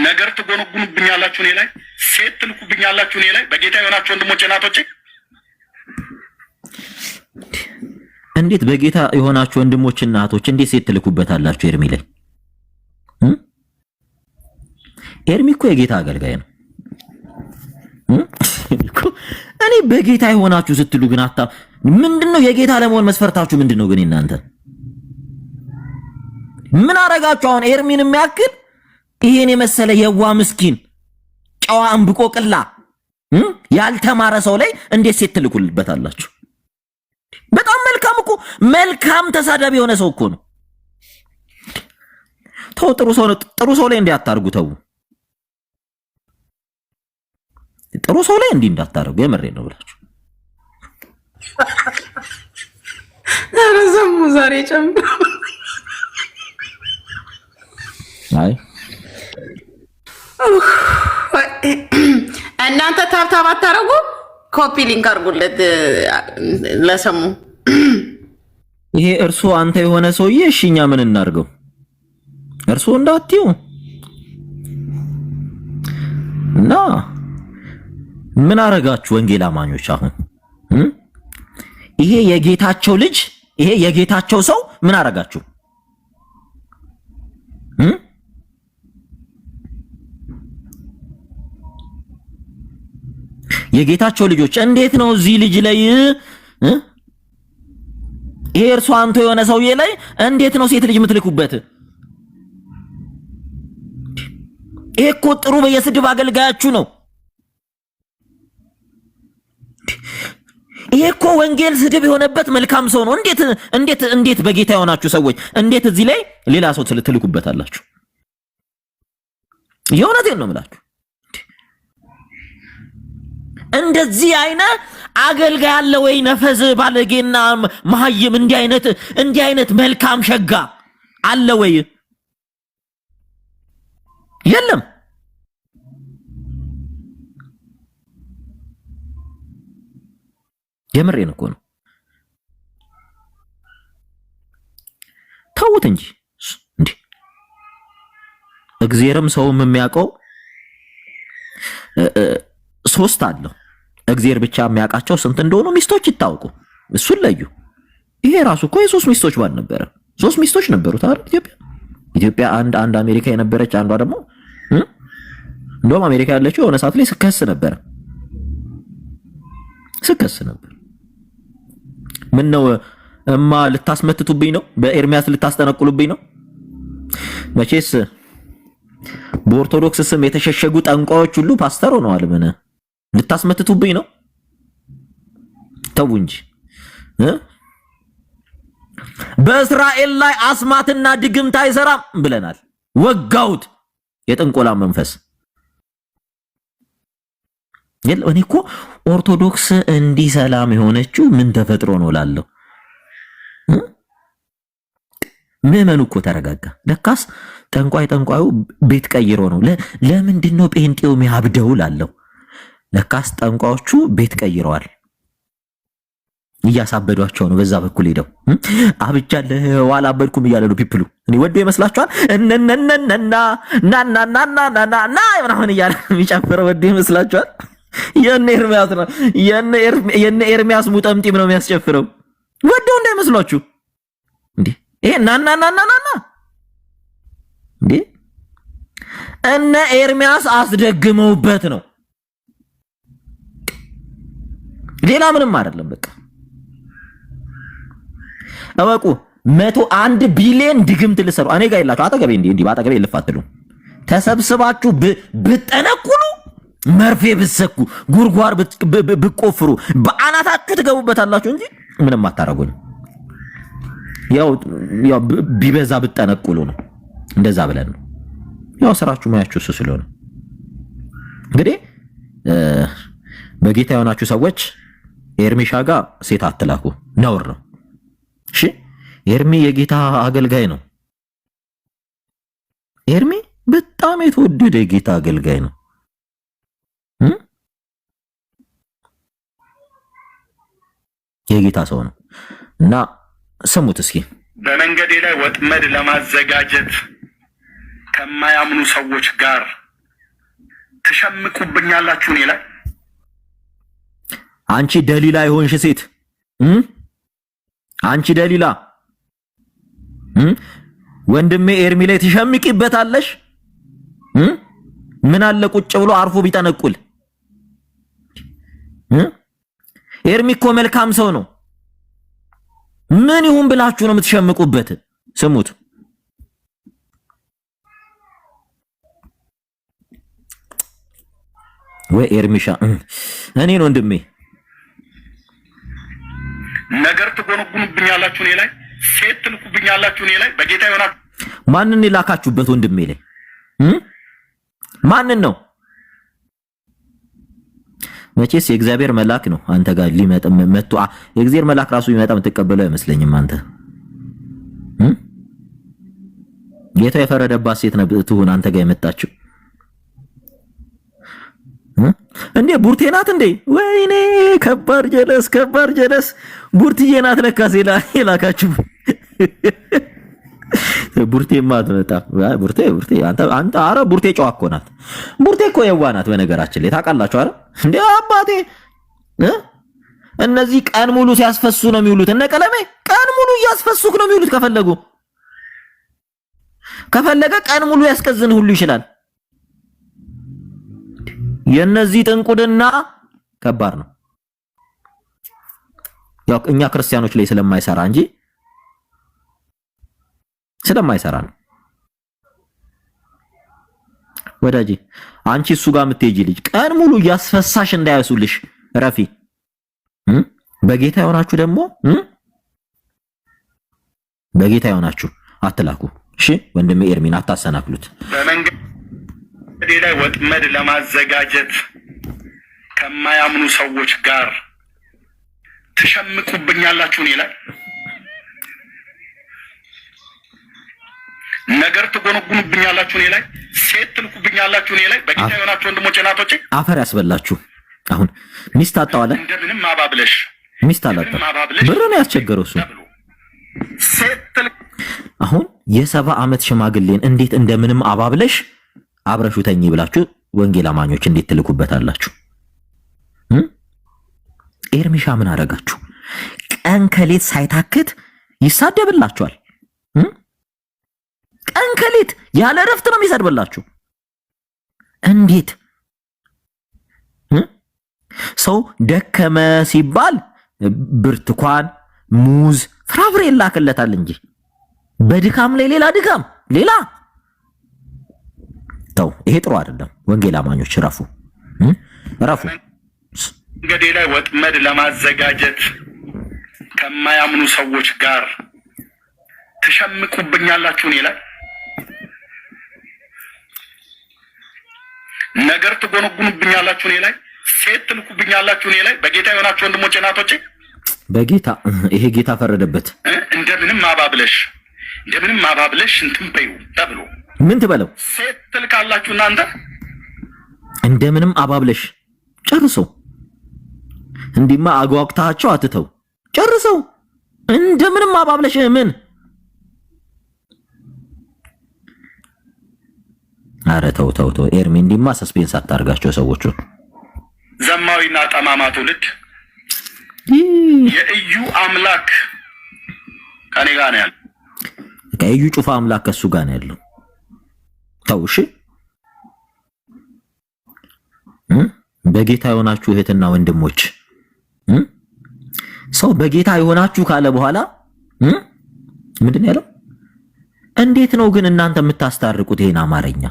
ነገር ትጎነጉኑብኛላችሁ እኔ ላይ ሴት ትልኩብኛላችሁ እኔ ላይ በጌታ የሆናችሁ ወንድሞቼ እናቶቼ እንዴት በጌታ የሆናችሁ ወንድሞች እናቶች እንዴት ሴት ትልኩበታላችሁ? ኤርሚ ላይ ኤርሚ እኮ የጌታ አገልጋይ ነው። እኔ በጌታ የሆናችሁ ስትሉ ግን ምንድነው የጌታ ለመሆን መስፈርታችሁ ምንድነው ግን? እናንተ ምን አረጋችሁ? አሁን ኤርሚን የሚያክል ይሄን የመሰለ የዋ ምስኪን ጨዋ እንብቆቅላ ያልተማረ ሰው ላይ እንዴት ሴት ትልኩልበታላችሁ? በጣም መልካም ተሳዳቢ የሆነ ሰው እኮ ነው። ተው ጥሩ ሰው ላይ እንዲያታርጉ ተው። ጥሩ ሰው ላይ እንዲህ እንዳታረጉ የምሬን ነው ብላችሁ ረዘሙ ዛሬ ጨምሮ አይ እናንተ ታብታብ አታረጉ? ኮፒ ሊንክ አድርጉለት ለሰሙ። ይሄ እርሱ አንተ የሆነ ሰውዬ እሺ እኛ ምን እናርገው? እርሱ እንዳትዩ እና ምን አረጋችሁ ወንጌል አማኞች? አሁን ይሄ የጌታቸው ልጅ ይሄ የጌታቸው ሰው ምን አረጋችሁ? የጌታቸው ልጆች እንዴት ነው እዚህ ልጅ ላይ ይሄ እርሱ አንተ የሆነ ሰውዬ ላይ እንዴት ነው ሴት ልጅ የምትልኩበት? ይሄ እኮ ጥሩ በየስድብ አገልጋያችሁ ነው። ይሄ እኮ ወንጌል ስድብ የሆነበት መልካም ሰው ነው። እንዴት በጌታ የሆናችሁ ሰዎች እንዴት እዚህ ላይ ሌላ ሰው ትልኩበታላችሁ? የእውነቴን ነው የምላችሁ። እንደዚህ አይነት አገልጋይ አለ ወይ? ነፈዝ ባለጌና መሀይም እንዲህ አይነት መልካም ሸጋ አለ ወይ? የለም። የምሬን እኮ ነው። ተውት እንጂ እንዴ! እግዚአብሔርም ሰውም የሚያውቀው ሶስት አለው። እግዚአብሔር ብቻ የሚያውቃቸው ስንት እንደሆኑ ሚስቶች ይታወቁ፣ እሱን ለዩ። ይሄ ራሱ እኮ የሶስት ሚስቶች ባል ነበረ። ሶስት ሚስቶች ነበሩት አይደል? ኢትዮጵያ አንድ አሜሪካ የነበረች፣ አንዷ ደግሞ እንደውም አሜሪካ ያለችው የሆነ ሰዓት ላይ ስከስ ነበር። ምን ነው እማ ልታስመትቱብኝ ነው? በኤርሚያስ ልታስጠነቁሉብኝ ነው? መቼስ በኦርቶዶክስ ስም የተሸሸጉ ጠንቋዮች ሁሉ ፓስተር ሆነዋል። ምን ልታስመትቱብኝ ነው? ተው እንጂ። በእስራኤል ላይ አስማትና ድግምት አይሰራም ብለናል። ወጋውት የጥንቆላ መንፈስ። እኔ እኮ ኦርቶዶክስ እንዲህ ሰላም የሆነችው ምን ተፈጥሮ ነው ላለው ምዕመኑ እኮ ተረጋጋ። ለካስ ጠንቋዩ ቤት ቀይሮ ነው። ለምንድን ነው ጴንጤው የሚያብደው ላለው? ለካስ ጠንቋዮቹ ቤት ቀይረዋል። እያሳበዷቸው ነው። በዛ በኩል ሄደው አብቻለሁ አላበድኩም እያለ ነው ፒፕሉ። እኔ ወዶ ይመስላችኋል? እነነነነና ናናናናናና ምናምን እያለ የሚጨፍረው ወዶ ይመስላችኋል? የነ ኤርሚያስ ነው። የነ ኤርሚያስ ሙጠምጢም ነው የሚያስጨፍረው። ወዶ እንዳይመስላችሁ እንዴ! ይሄ ናናናናናና እንዴ! እነ ኤርሚያስ አስደግመውበት ነው። ሌላ ምንም አይደለም። በቃ አወቁ። 101 ቢሊዮን ድግምት ልሰሩ እኔ ጋር ይላችሁ አጠገቤ እንዲህ ባጠገቤ ልፋትሉ ተሰብስባችሁ ብጠነቁሉ መርፌ ብትሰኩ ጉርጓር ብቆፍሩ በአናታችሁ ትገቡበታላችሁ እንጂ ምንም አታረጉኝ። ያው ቢበዛ ብጠነቁሉ ነው። እንደዛ ብለን ነው ያው ስራችሁ ማያችሁ እሱ ስለሆነ እንግዲህ በጌታ የሆናችሁ ሰዎች ኤርሚሻ ጋር ሴት አትላኩ፣ ነውር ነው። እሺ ኤርሚ የጌታ አገልጋይ ነው። ኤርሚ በጣም የተወደደ የጌታ አገልጋይ ነው። የጌታ ሰው ነው እና ስሙት እስኪ። በመንገዴ ላይ ወጥመድ ለማዘጋጀት ከማያምኑ ሰዎች ጋር ትሸምቁብኛላችሁ እኔ ላይ። አንቺ ደሊላ የሆንሽ ሴት አንቺ ደሊላ ወንድሜ ኤርሚ ላይ ትሸምቂበታለሽ። ምን አለ ቁጭ ብሎ አርፎ ቢጠነቁል። ኤርሚ እኮ መልካም ሰው ነው። ምን ይሁን ብላችሁ ነው የምትሸምቁበት? ስሙት። ወይ ኤርሚሻ እኔን ወንድሜ ነገር ትጎነጉኑብኛላችሁ እኔ ላይ፣ ሴት ትልኩብኛላችሁ እኔ ላይ። በጌታ ይሆናል። ማንን ይላካችሁበት ወንድሜ ላይ? ማንን ነው? መቼስ የእግዚአብሔር መልአክ ነው አንተ ጋር ሊመጣ መጥቶ የእግዚአብሔር መልአክ ራሱ ቢመጣ የምትቀበለው አይመስለኝም አንተ። ጌታ የፈረደባት ሴት ትሁን አንተ ጋር የመጣችው እንዴ? ቡርቴ ናት እንዴ? ወይኔ ከባድ ጀለስ ቡርትዬ ናት ለካ ሴላ የላካችሁ። ቡርቴማ አትመጣም። ቡርቴ አንተ አረ ቡርቴ ጨዋ እኮ ናት። ቡርቴ እኮ የዋ ናት በነገራችን ላይ ታውቃላችሁ አይደል እንዴ? አባቴ እነዚህ ቀን ሙሉ ሲያስፈሱ ነው የሚውሉት። እነ ቀለሜ ቀን ሙሉ እያስፈሱክ ነው የሚውሉት። ከፈለገ ቀን ሙሉ ያስቀዝን ሁሉ ይችላል። የነዚህ ጥንቁልና ከባድ ነው። ያው እኛ ክርስቲያኖች ላይ ስለማይሰራ እንጂ ስለማይሰራ ነው። ወዳጄ አንቺ እሱ ጋር የምትሄጂ ልጅ ቀን ሙሉ እያስፈሳሽ እንዳያሱልሽ ረፊ። በጌታ የሆናችሁ ደግሞ በጌታ የሆናችሁ አትላኩ። እሺ ወንድሜ ኤርሚን አታሰናክሉት። በመንገዴ ላይ ወጥመድ ለማዘጋጀት ከማያምኑ ሰዎች ጋር ትሸምቁብኛላችሁ እኔ ላይ ነገር ትጎነጉኑብኛላችሁ እኔ ላይ ሴት ትልኩብኛላችሁ እኔ ላይ በጌታ የሆናችሁ ወንድሞቼ እናቶቼ አፈር ያስበላችሁ። አሁን ሚስት አጣዋለ እንደምንም አባብለሽ ሚስት አላጣ ብር ነው ያስቸገረው እሱ። አሁን የ70 ዓመት ሽማግሌን እንዴት እንደምንም አባብለሽ አብረሹ ተኝ ብላችሁ ወንጌል አማኞች እንዴት ትልኩበታላችሁ? ኤርሚሻ ምን አረጋችሁ? ቀን ከሌት ሳይታክት ይሳደብላችኋል። ቀን ከሌት ያለ እረፍት ነው የሚሰድብላችሁ። እንዴት ሰው ደከመ ሲባል ብርቱካን፣ ሙዝ፣ ፍራፍሬ ይላክለታል እንጂ በድካም ላይ ሌላ ድካም ሌላ ተው። ይሄ ጥሩ አይደለም። ወንጌል አማኞች ረፉ ረፉ። መንገዴ ላይ ወጥመድ ለማዘጋጀት ከማያምኑ ሰዎች ጋር ትሸምቁብኛላችሁ እኔ ላይ ነገር ትጎነጉኑብኛላችሁ እኔ ላይ ሴት ትልኩብኛላችሁ እኔ ላይ በጌታ የሆናችሁ ወንድሞቼ እናቶቼ በጌታ ይሄ ጌታ ፈረደበት። እንደምንም አባብለሽ እንትን በይው ተብሎ ምን ትበለው? ሴት ትልካላችሁ እናንተ እንደምንም አባብለሽ ጨርሰው። እንዲማ አጓግታቸው አትተው ጨርሰው። እንደምንም አባብለሽ ምን አረ ተው ተው ተው ኤርሚ፣ እንዲማ ሰስፔንስ አታርጋቸው ሰዎቹ። ዘማዊና ጠማማ ትውልድ የእዩ አምላክ ከኔ ጋር ነው ያለው። ከእዩ ጩፋ አምላክ ከሱ ጋር ነው ያለው። ተው እሺ። በጌታ የሆናችሁ እህትና ወንድሞች ሰው በጌታ የሆናችሁ ካለ በኋላ ምንድን ነው ያለው? እንዴት ነው ግን እናንተ የምታስታርቁት ይሄን አማርኛ?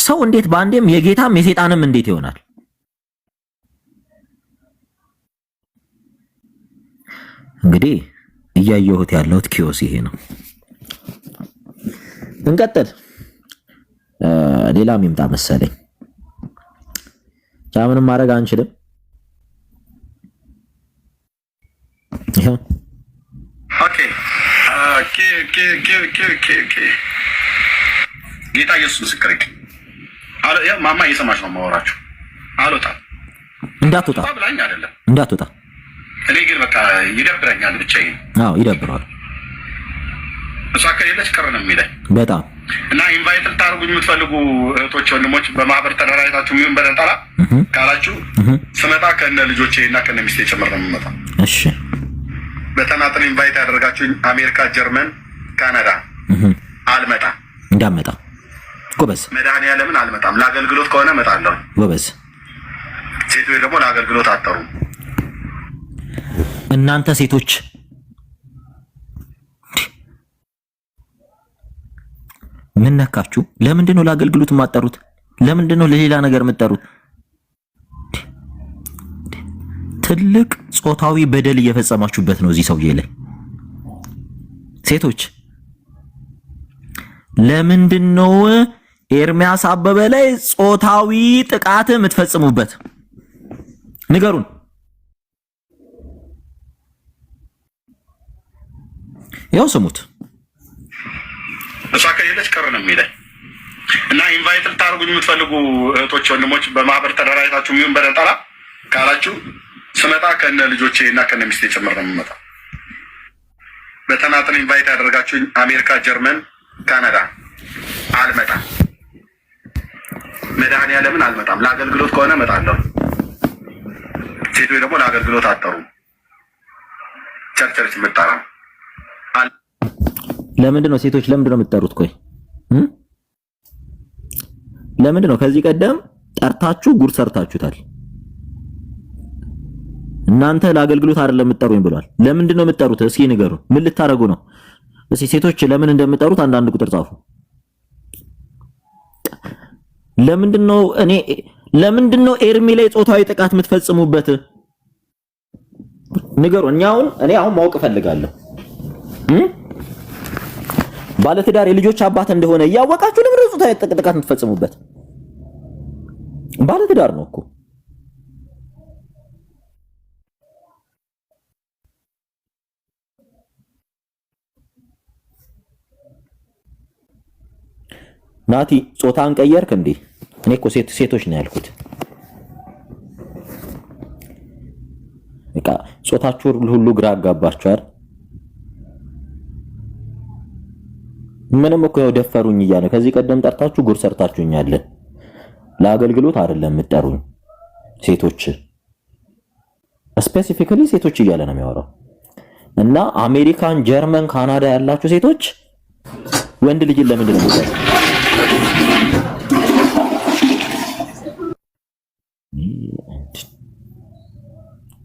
ሰው እንዴት በአንዴም የጌታም የሰይጣንም እንዴት ይሆናል? እንግዲህ እያየሁት ያለሁት ኪዮስ ይሄ ነው። እንቀጥል። ሌላም ይምጣ መሰለኝ። ምንም ማድረግ አንችልም። ይሄው ጌታ ኢየሱስ ምስክሬ ያ ማማ እየሰማች ነው የማወራችሁ። አልወጣም እንዳትወጣ ብላኝ አይደለም እንዳትወጣ። እኔ ግን በቃ ይደብረኛል ብቻዬን። አዎ ይደብራል። እሷ ከሌለች ቅር ነው የሚለኝ በጣም እና ኢንቫይት ልታደርጉኝ የምትፈልጉ እህቶች ወንድሞች፣ በማህበር ተደራጅታችሁ የሚሆን በነጠላ ካላችሁ ስመጣ ከነ ልጆቼ እና ከነ ሚስቴ ጭምር ነው የምመጣው። እሺ። በተናጠል ኢንቫይት ያደረጋችሁኝ አሜሪካ፣ ጀርመን፣ ካናዳ አልመጣም። እንዳመጣ ጎበዝ። መድኃኒዓለምን አልመጣም። ለአገልግሎት ከሆነ እመጣለሁ። ጎበዝ። ሴቶች ደግሞ ለአገልግሎት አጠሩ። እናንተ ሴቶች ምን ነካችሁ? ለምንድን ነው ለአገልግሎት የማጠሩት? ለምንድን ነው ለሌላ ነገር የምትጠሩት? ትልቅ ጾታዊ በደል እየፈጸማችሁበት ነው እዚህ ሰውዬ ላይ። ሴቶች ለምንድን ነው ኤርሚያስ አበበ ላይ ጾታዊ ጥቃት የምትፈጽሙበት? ንገሩን። ያው ስሙት። እሷ ከሌለች ቅር ነው የሚለኝ እና ኢንቫይት ልታደርጉኝ የምትፈልጉ እህቶች ወንድሞች፣ በማህበር ተደራጅታችሁ የሚሆን በነጠላ ካላችሁ ስመጣ ከነ ልጆቼ እና ከነ ሚስቴ ጭምር ነው የምመጣው። በተናጠል ኢንቫይት ያደረጋችሁኝ አሜሪካ፣ ጀርመን፣ ካናዳ አልመጣም። መድኃኒዓለምን አልመጣም። ለአገልግሎት ከሆነ እመጣለሁ። ሴቶች ደግሞ ለአገልግሎት አጠሩ። ቸርች የምጠራ ለምንድን ነው ሴቶች ለምንድን ነው የምትጠሩት? ቆይ ለምንድን ነው? ከዚህ ቀደም ጠርታችሁ ጉድ ሰርታችሁታል። እናንተ ለአገልግሎት አይደለም የምትጠሩኝ ብሏል። ለምንድን ነው የምትጠሩት? እስኪ ንገሩ። ምን ልታረጉ ነው? እስኪ ሴቶች ለምን እንደምትጠሩት አንዳንድ ቁጥር ጻፉ። ለምንድን ነው ኤርሚ ላይ ጾታዊ ጥቃት የምትፈጽሙበት? ንገሩ። እኔ አሁን ማወቅ እፈልጋለሁ። ባለትዳር የልጆች አባት እንደሆነ እያወቃችሁ ለምን ጾታዊ ጥቃት የምትፈጽሙበት? ባለትዳር ነው እኮ። ናቲ ጾታን ቀየርክ እንዴ? እኔ እኮ ሴቶች ነው ያልኩት። በቃ ጾታችሁ ሁሉ ግራ አጋባችኋል። ምንም እኮ ያው ደፈሩኝ እያለ ከዚህ ቀደም ጠርታችሁ ጉር ሰርታችሁኛል። ለአገልግሎት አይደለም የምትጠሩኝ ሴቶች፣ ስፔሲፊካሊ ሴቶች እያለ ነው የሚያወራው። እና አሜሪካን፣ ጀርመን፣ ካናዳ ያላችሁ ሴቶች ወንድ ልጅን ለምንድን ነው የምትጠሩት?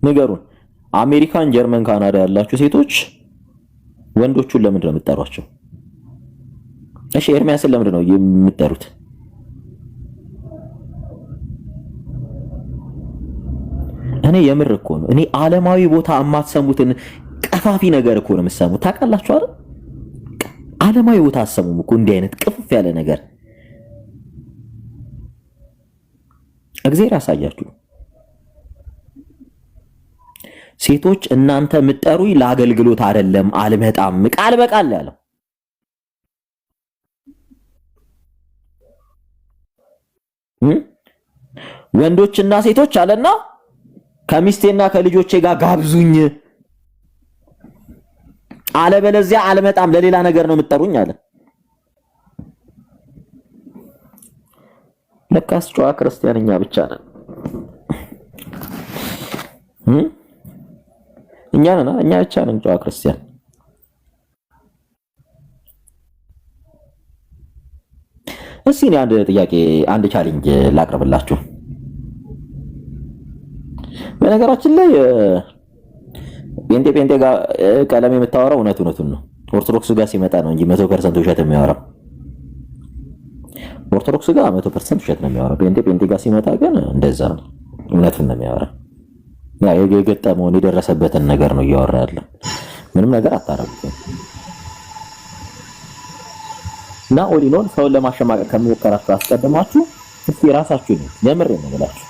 ንገሩን። አሜሪካን፣ ጀርመን፣ ካናዳ ያላችሁ ሴቶች ወንዶቹን ለምንድን ነው የምትጠሯቸው? እሺ ኤርሚያስን ለምንድን ነው የምትጠሩት? እኔ የምር እኮ ነው። እኔ ዓለማዊ ቦታ የማትሰሙትን ቀፋፊ ነገር እኮ ነው የምትሰሙት። ታውቃላችሁ አይደል? ዓለማዊ ቦታ አሰሙም እኮ እንዲህ አይነት ቅፍፍ ያለ ነገር። እግዚአብሔር ያሳያችሁ። ሴቶች እናንተ የምትጠሩኝ ለአገልግሎት አይደለም፣ አልመጣም፣ ቃል በቃል ያለው ወንዶችና ሴቶች አለና ከሚስቴና ከልጆቼ ጋር ጋብዙኝ፣ አለበለዚያ አልመጣም፣ ለሌላ ነገር ነው የምትጠሩኝ አለ። ለካስ ጨዋ ክርስቲያንኛ ብቻ ነን እኛ ብቻ ነን ጨዋ ክርስቲያን። እስኪ እኔ አንድ ጥያቄ አንድ ቻሌንጅ ላቅርብላችሁ። በነገራችን ላይ ጴንጤ ጋር ቀለም የምታወራው እውነቱን ነው። ኦርቶዶክስ ጋር ሲመጣ ነው እንጂ 100% ውሸት የሚያወራው። ኦርቶዶክስ ጋር 100% ውሸት ነው የሚያወራው። ጴንጤ ጋር ሲመጣ ግን እንደዛ ነው፣ እውነቱን ነው የሚያወራው። ያ የገጠመውን የደረሰበትን ነገር ነው እያወራ ያለ። ምንም ነገር አታረጉም። እና ኦሊኖን ሰውን ለማሸማቀቅ ከመሞከራችሁ አስቀድማችሁ እስቲ ራሳችሁ ነው የምር ነው ብላችሁ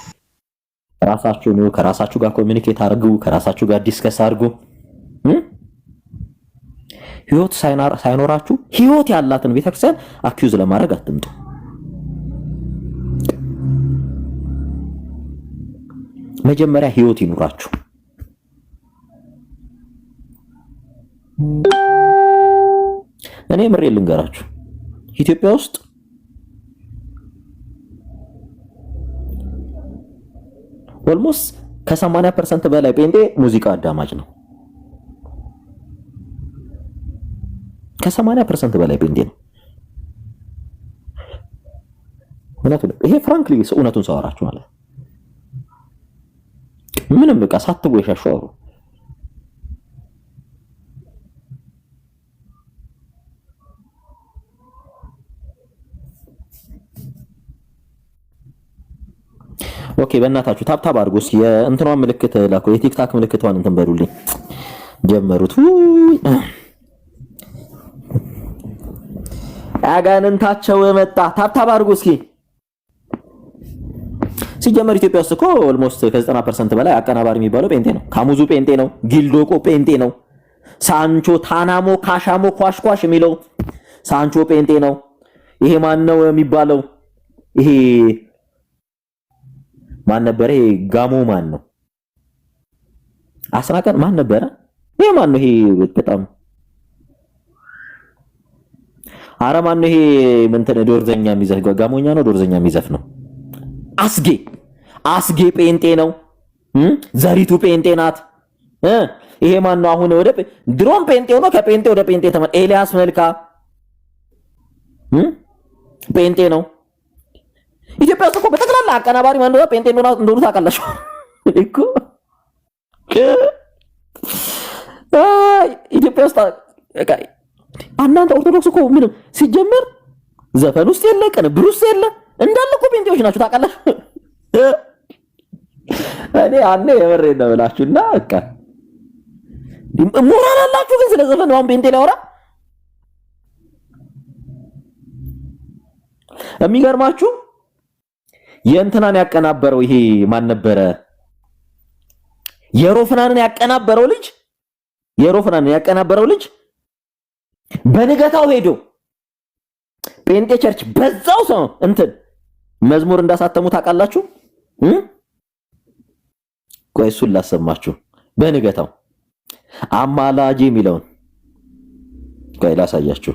ራሳችሁ ነው ከራሳችሁ ጋር ኮሚኒኬት አድርጉ፣ ከራሳችሁ ጋር ዲስከስ አድርጉ። ህይወት ሳይኖራችሁ ህይወት ያላትን ቤተክርስቲያን አኪዩዝ ለማድረግ አትምጡ። መጀመሪያ ህይወት ይኑራችሁ። እኔ ምሬ ልንገራችሁ፣ ኢትዮጵያ ውስጥ ኦልሞስት ከ80% በላይ ጴንጤ ሙዚቃ አዳማጭ ነው። ከ80% በላይ ጴንጤ ነው። ይሄ ፍራንክሊ እውነቱን ሳወራችሁ ማለት ምንም በቃ ሳትቦ የሻሻው ኦኬ። በእናታችሁ ታብታብ አድርጉ እስኪ። የእንትኗን ምልክት ላኩ፣ የቲክታክ ምልክቷን እንትን በሉልኝ። ጀመሩት። አጋንንታቸው መጣ። ታብታብ አድርጉ እስኪ። ሲጀመር ኢትዮጵያ ውስጥ እኮ ኦልሞስት ከ90% በላይ አቀናባሪ የሚባለው ጴንጤ ነው። ካሙዙ ጴንጤ ነው። ጊልዶቆ ጴንጤ ነው። ሳንቾ፣ ታናሞ፣ ካሻሞ፣ ኳሽኳሽ የሚለው ሳንቾ ጴንጤ ነው። ይሄ ማን ነው የሚባለው? ይሄ ማን ነበር? ይሄ ጋሞ ማን ነው? አስናቀን ማን ነበረ? ይሄ ማን ነው? ይሄ በጣም አረ ማን ነው? ይሄ ምንተነ ዶርዘኛ የሚዘፍ ጋሞኛ ነው። ዶርዘኛ የሚዘፍ ነው። አስጌ ጴንጤ ነው። ዘሪቱ ጴንጤ ናት። ይሄ ማን ነው? አሁን ወደ ድሮም ጴንጤ ሆኖ ከጴንጤ ወደ ጴንጤ ተመ ኤልያስ መልካ ጴንጤ ነው። ኢትዮጵያ ውስጥ እኮ በተክላላ አቀናባሪ ማን ነው? ጴንጤ እንደሆነ ታውቃላችሁ እኮ። ኢትዮጵያ ውስጥ እናንተ ኦርቶዶክስ እኮ ምንም ሲጀመር ዘፈን ውስጥ የለ ቅንብር ውስጥ የለ እንዳለ እኮ ጴንጤዎች ናችሁ ታውቃላችሁ። እኔ አኔ የበሬን ነው ብላችሁና በቃ ሞራል አላችሁ። ግን ስለ ዘፈን አሁን ጴንጤ ሊያወራ የሚገርማችሁ የእንትናን ያቀናበረው ይሄ ማን ነበረ? የሮፍናንን ያቀናበረው ልጅ በንገታው ሄዶ ጴንጤ ቸርች በዛው ሰው እንትን መዝሙር እንዳሳተሙ ታውቃላችሁ። ቆይ እሱን ላሰማችሁ። በንገታው አማላጄ የሚለውን ቆይ ላሳያችሁ።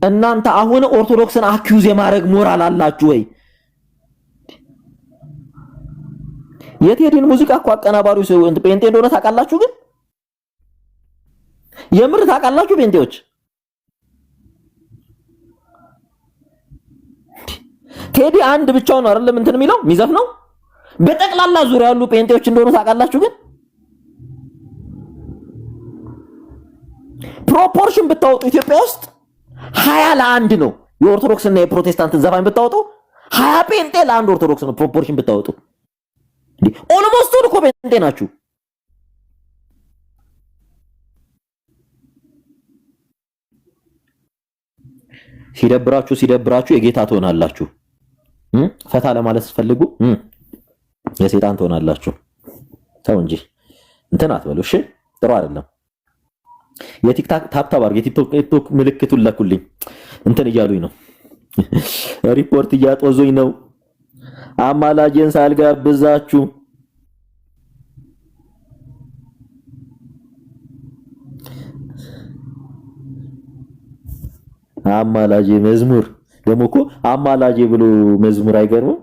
እናንተ አሁን ኦርቶዶክስን አኪዩዝ የማድረግ ሞራል አላችሁ ወይ? የቴዲን ሙዚቃ እኮ አቀናባሪው ሰው ጴንጤ እንደሆነ ታውቃላችሁ። ግን የምር ታውቃላችሁ ጴንጤዎች? ቴዲ አንድ ብቻውን አይደለም እንትን የሚለው የሚዘፍነው በጠቅላላ ዙሪያ ያሉ ጴንጤዎች እንደሆነ ታውቃላችሁ። ግን ፕሮፖርሽን ብታወጡ ኢትዮጵያ ውስጥ 20 ለ1 ነው። የኦርቶዶክስ እና የፕሮቴስታንት ዘፋኝ ብታወጡ 20 ጴንጤ ለ1 ኦርቶዶክስ ነው። ፕሮፖርሽን ብታወጡ ኦልሞስት እኮ ጴንጤ ናችሁ። ሲደብራችሁ የጌታ ትሆናላችሁ። ፈታ ለማለት ስትፈልጉ የሰይጣን ትሆናላችሁ። ተው እንጂ እንትን አትበሉ እሺ። ጥሩ አይደለም። የቲክታክ ታፕታፕ አድርጉ። የቲክቶክ ምልክቱን ለኩልኝ። እንትን እያሉኝ ነው፣ ሪፖርት እያጦዙኝ ነው። አማላጄን ሳልጋብዛችሁ አማላጄ መዝሙር ደግሞ እኮ አማላጄ ብሎ መዝሙር አይገርምም?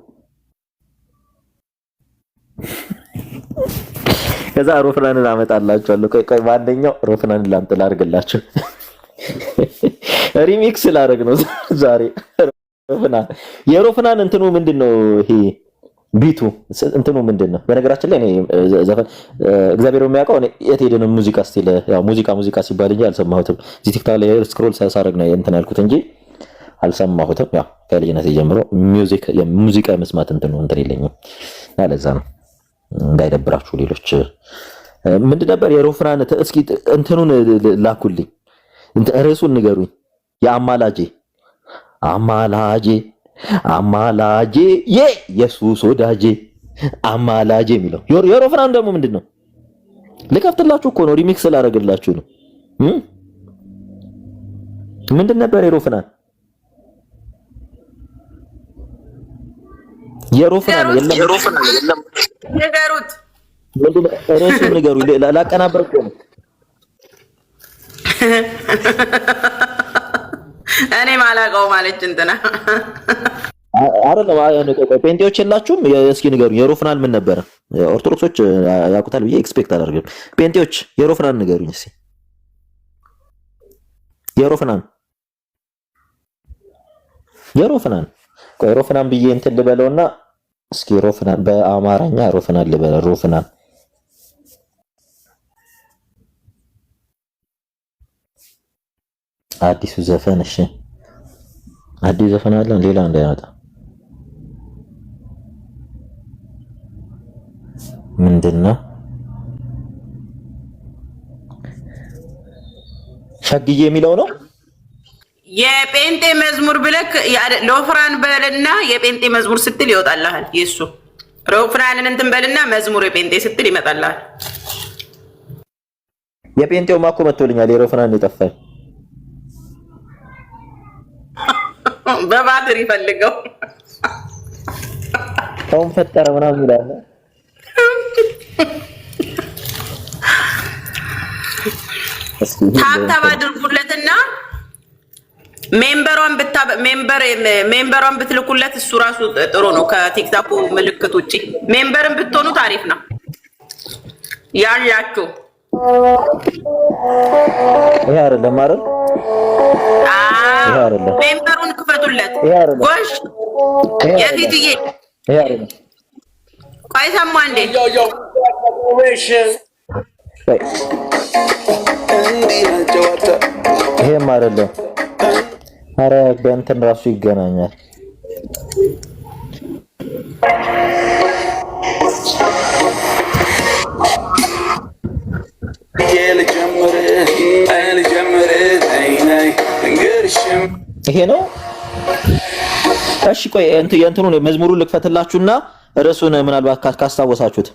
ከዛ ሮፍናንን አመጣላችኋለሁ። ቆይ ባንደኛው ሮፍናንን ላምጥላ አድርግላችሁ። ሪሚክስ ላደርግ ነው ዛሬ። የሮፍናን እንትኑ ምንድነው? ይሄ ቢቱ እንትኑ ምንድነው? በነገራችን ላይ እኔ ዘፈን እግዚአብሔር የሚያውቀው እኔ የቴዲን ሙዚቃ ስቲል ያው ሙዚቃ ሲባል እንጂ አልሰማሁትም። እዚህ ቲክታክ ላይ ስክሮል ሳሳረግ ነው እንትን ያልኩት እንጂ አልሰማሁትም። ያው ከልጅነቴ ጀምሮ ሙዚቃ መስማት እንትኑ እንትን የለኝም። ለዛ ነው እንዳይደብራችሁ። ሌሎች ምንድን ነበር የሮፍናን? እስኪ እንትኑን ላኩልኝ፣ ርዕሱን ንገሩኝ። አማላጄ የኢየሱስ ወዳጄ አማላጄ የሚለው የሮፍናን ደግሞ ምንድነው? ልከፍትላችሁ እኮ ነው፣ ሪሚክስ ላደርግላችሁ ነው። ምንድን ነበር የሮፍናን? የሮፍናን የለም ንገሩት። ርዕሱን ንገሩኝ። ላቀናበር እኮ ነው። እኔ ማላውቀው ማለት እንትና አይደለም። ጴንጤዎች የላችሁም? እስኪ ንገሩኝ። የሮፍናን ምን ነበረ? ኦርቶዶክሶች ያውቁታል ብዬ ኤክስፔክት አላደርግም። ጴንጤዎች የሮፍናን ንገሩኝ እስኪ። የሮፍናን ቆይ ሮፍናን ብዬ እንትን ልበለውና እስኪ ሮፍናን በአማርኛ ሮፍናን ልበለው። ሮፍናን አዲሱ ዘፈን። እሺ አዲስ ዘፈን አለ ሌላ እንዳይመጣ። ምንድነው? ሸግዬ የሚለው ነው። የጴንጤ መዝሙር ብለክ ሮፍናን በልና የጴንጤ መዝሙር ስትል ይወጣልሃል። የሱ ሮፍናንን እንትን በልና መዝሙር የጴንጤ ስትል ይመጣልሃል። የጴንጤው ማኮ መጥቶልኛል። የሮፍናን የጠፋኝ በባትሪ ፈልገው ሰውን ፈጠረ ምናምን ይላል። ታብታብ አድርጉለትና ሜምበሯን ብትልኩለት እሱ ራሱ ጥሩ ነው። ከቲክታኩ ምልክት ውጪ ሜምበርን ብትሆኑ ታሪፍ ነው ያላችሁ። ይሄ አይደለም አይደል? ሜምበሩን ክፈቱለት። ጎሽ የፊትዬ ይሄ አይደለም። ቆይ ሰማ እንዴ ይሄም አይደለም። ኧረ በእንትን ራሱ ይገናኛል። ይሄ ነው። እሺ ቆይ የእንትኑን መዝሙሩን ልክፈትላችሁና ርዕሱን ምናልባት ካስታወሳችሁት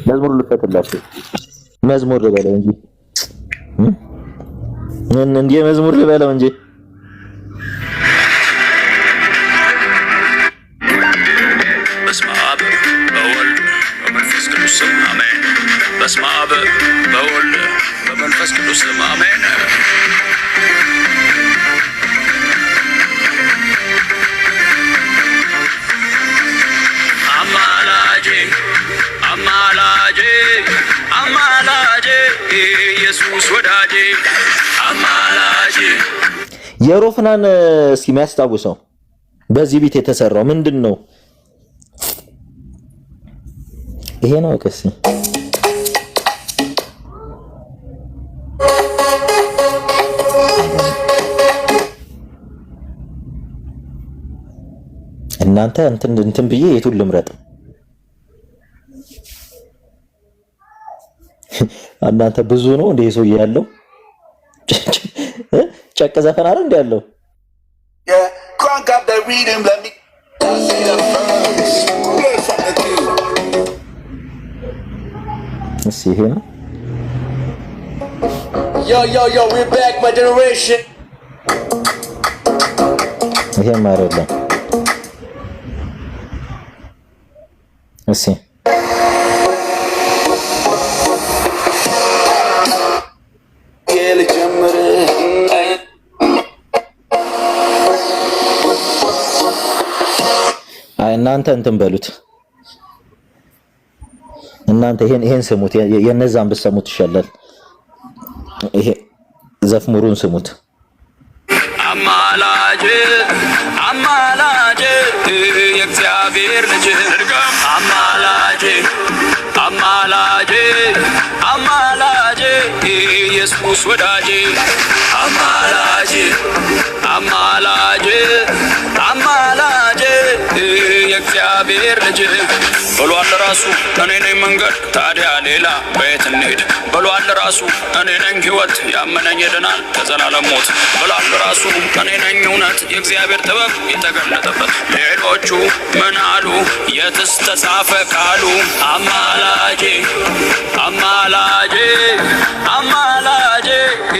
መዝሙሩን ልክፈትላችሁ። መዝሙር ልበለው እንጂ እንዴ መዝሙር ልበለው እንጂ በስመ አብ በወልድ በመንፈስ ቅዱስ ስም አሜን። በስመ አብ በወልድ በመንፈስ ቅዱስ ስም አሜን። አማላጄ አማላጄ አማላጄ ኢየሱስ ወዳጄ አማላጄ። የሮፍናን እስኪ የሚያስታውሰው በዚህ ቤት የተሰራው ምንድን ነው? ይሄ ነው ከሲ እናንተ እንትን ብዬ የቱን ልምረጥ? እናንተ ብዙ ነው እንደ ሰው ያለው ጨቅ ዘፈን አይደል እንደ ያለው እሺ ይሄ ነው። Yo, we're back, my generation. ይሄም አይደለም። እሺ እናንተ እንትን በሉት። እናንተ ይሄን ስሙት። የነዛን ብትሰሙት ይሻላል። ይሄ ዘፍሙሩን ስሙት። አማላጄ አማላጄ የእግዚአብሔር ልጅ አማላጄ አማላጄ አማላጄ ኢየሱስ ወዳጄ አማላጄ አማላጄ አማላጄ የእግዚአብሔር ልጅ ብሏል ራሱ እኔ ነኝ መንገድ ታዲያ ሌላ በየት እንሂድ? ብሏል ራሱ እኔ ነኝ ሕይወት ያመነኝ ይድናል ከዘላለም ሞት። ብሏል ራሱ እኔ ነኝ እውነት የእግዚአብሔር ጥበብ የተገለጠበት። ሌሎቹ ምን አሉ? የትስ ተጻፈ ቃሉ? አማላጄ አማላጄ አማላጄ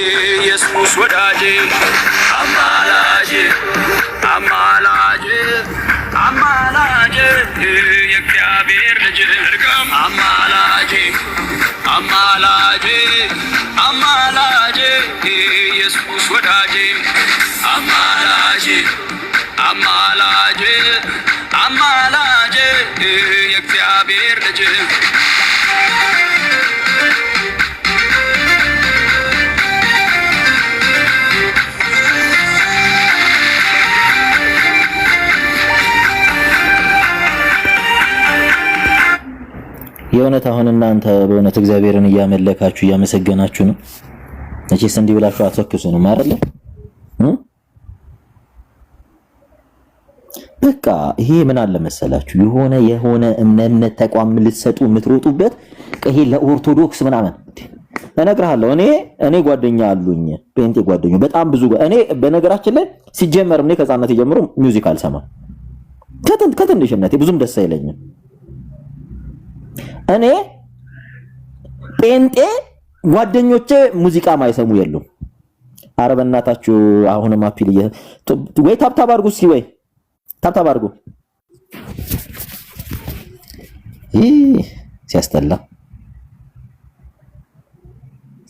ኢየሱስ ወዳጄ አማላጄ አማላጄ አማላጄ የእግዚአብሔር ልጅ አማላጄ አማላጄ አማላጄ ኢየሱስ ወዳጄ አማላጄ አማላጄ አማላጄ የእግዚአብሔር ልጅ የእውነት አሁን እናንተ በእውነት እግዚአብሔርን እያመለካችሁ እያመሰገናችሁ ነው። መቼስ እንዲህ ብላችሁ አትወክሱንም አይደለ? በቃ ይሄ ምን አለ መሰላችሁ የሆነ እምነት ተቋም ልትሰጡ የምትሮጡበት ይሄ ለኦርቶዶክስ ምናምን እነግርሃለሁ። እኔ ጓደኛ አሉኝ ፔንቴ ጓደኛ በጣም ብዙ እኔ በነገራችን ላይ ሲጀመር እኔ ከሕፃንነቴ ጀምሮ ሚውዚክ አልሰማም። ከትንሽነቴ ብዙም ደስ አይለኝም። እኔ ጴንጤ ጓደኞቼ ሙዚቃ ማይሰሙ የሉም። ኧረ በእናታችሁ አሁንም አፒል ወይ ታብታብ አድርጉ እስኪ ወይ ታብታብ አድርጉ። ሲያስጠላ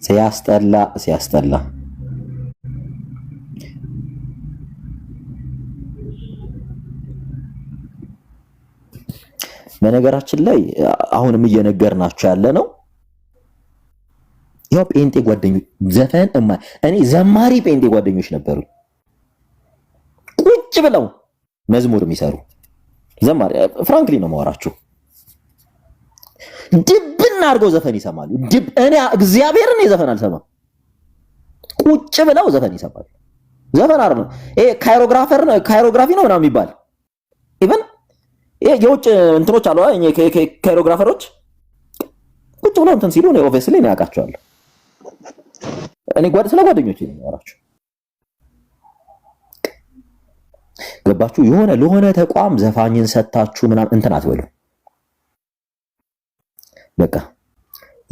ሲያስጠላ ሲያስጠላ። በነገራችን ላይ አሁንም እየነገርናችሁ ያለ ነው። ያው ጴንጤ ጓደኞች ዘፈን እኔ ዘማሪ ጴንጤ ጓደኞች ነበሩ። ብለው መዝሙር የሚሰሩ ዘማሪ ፍራንክሊ ነው ማወራችሁ ድብና አድርገው ዘፈን ይሰማሉ። እኔ እግዚአብሔርን የዘፈን አልሰማም። ቁጭ ብለው ዘፈን ይሰማሉ። ዘፈን አይደለም ይሄ ካይሮግራፊ ነው ምናምን የሚባል ኢቭን የውጭ እንትኖች አሉ ካይሮግራፈሮች ቁጭ ብለው እንትን ሲሉ ነው ኦብቪየስሊ ነው ያውቃቸዋለሁ። እኔ ስለ ጓደኞቼ ነው ያወራችሁ። ገባችሁ? ለሆነ ተቋም ዘፋኝን ሰጣችሁ ምናምን እንትን አትበሉ። በቃ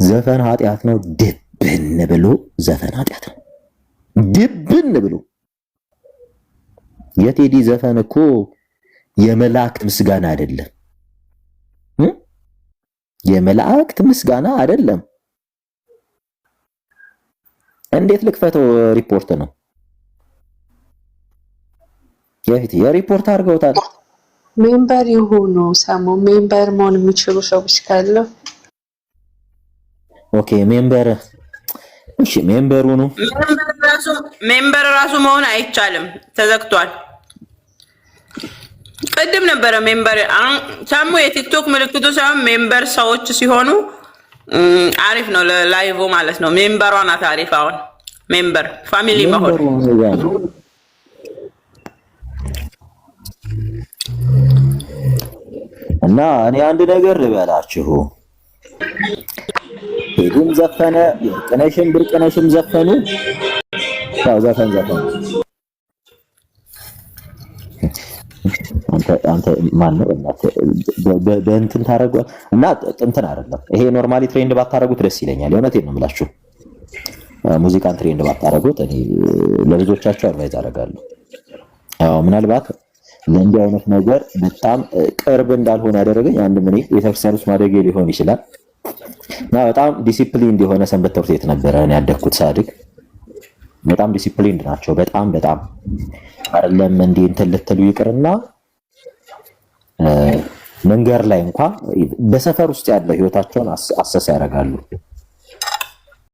ዘፈን ኃጢአት ነው። ድብን ብሎ ዘፈን ኃጢአት ነው። ድብን ብሎ የቴዲ ዘፈን እኮ የመላእክት ምስጋና አይደለም። የመላእክት ምስጋና አይደለም። እንዴት ልክፈተው? ሪፖርት ነው የሪፖርት አድርገውታል። ሜምበር የሆኑ ሰሙ ሜምበር መሆን የሚችሉ ሰዎች ካለ ኦኬ ሜምበር እሺ ሜምበሩ ነው። ሜምበር ራሱ መሆን አይቻልም፣ ተዘግቷል። ቅድም ነበረ ሜምበር ሰሙ የቲክቶክ ምልክቱ ሳይሆን ሜምበር ሰዎች ሲሆኑ አሪፍ ነው ለላይቭ ማለት ነው። ሜምበሯ ናት አሪፍ። አሁን ሜምበር ፋሚሊ መሆን እና እኔ አንድ ነገር ልበላችሁ። ሄዱም ዘፈነ ብርቅነሽም ዘፈኑ። ያው ዘፈን አንተ ማን ነው በእንትን ታረጋው እና እንትን አይደለም ይሄ ኖርማሊ ትሬንድ ባታረጉት ደስ ይለኛል። የእውነቴን ነው የምላችሁ። ሙዚቃን ትሬንድ ባታረጉት እኔ ለልጆቻችሁ አድቫይዝ አደርጋለሁ። ምናልባት ለእንዲህ አይነት ነገር በጣም ቅርብ እንዳልሆነ ያደረገኝ አንድ ምን ቤተክርስቲያን ውስጥ ማደጌ ሊሆን ይችላል እና በጣም ዲሲፕሊን የሆነ ሰንበት ትምህርት ቤት ነበረ እኔ ያደግኩት ሳድግ። በጣም ዲሲፕሊንድ ናቸው። በጣም አይደለም እንዴ እንትን ልትሉ ይቅርና መንገር ላይ እንኳን በሰፈር ውስጥ ያለው ህይወታቸውን አሰስ ያደርጋሉ።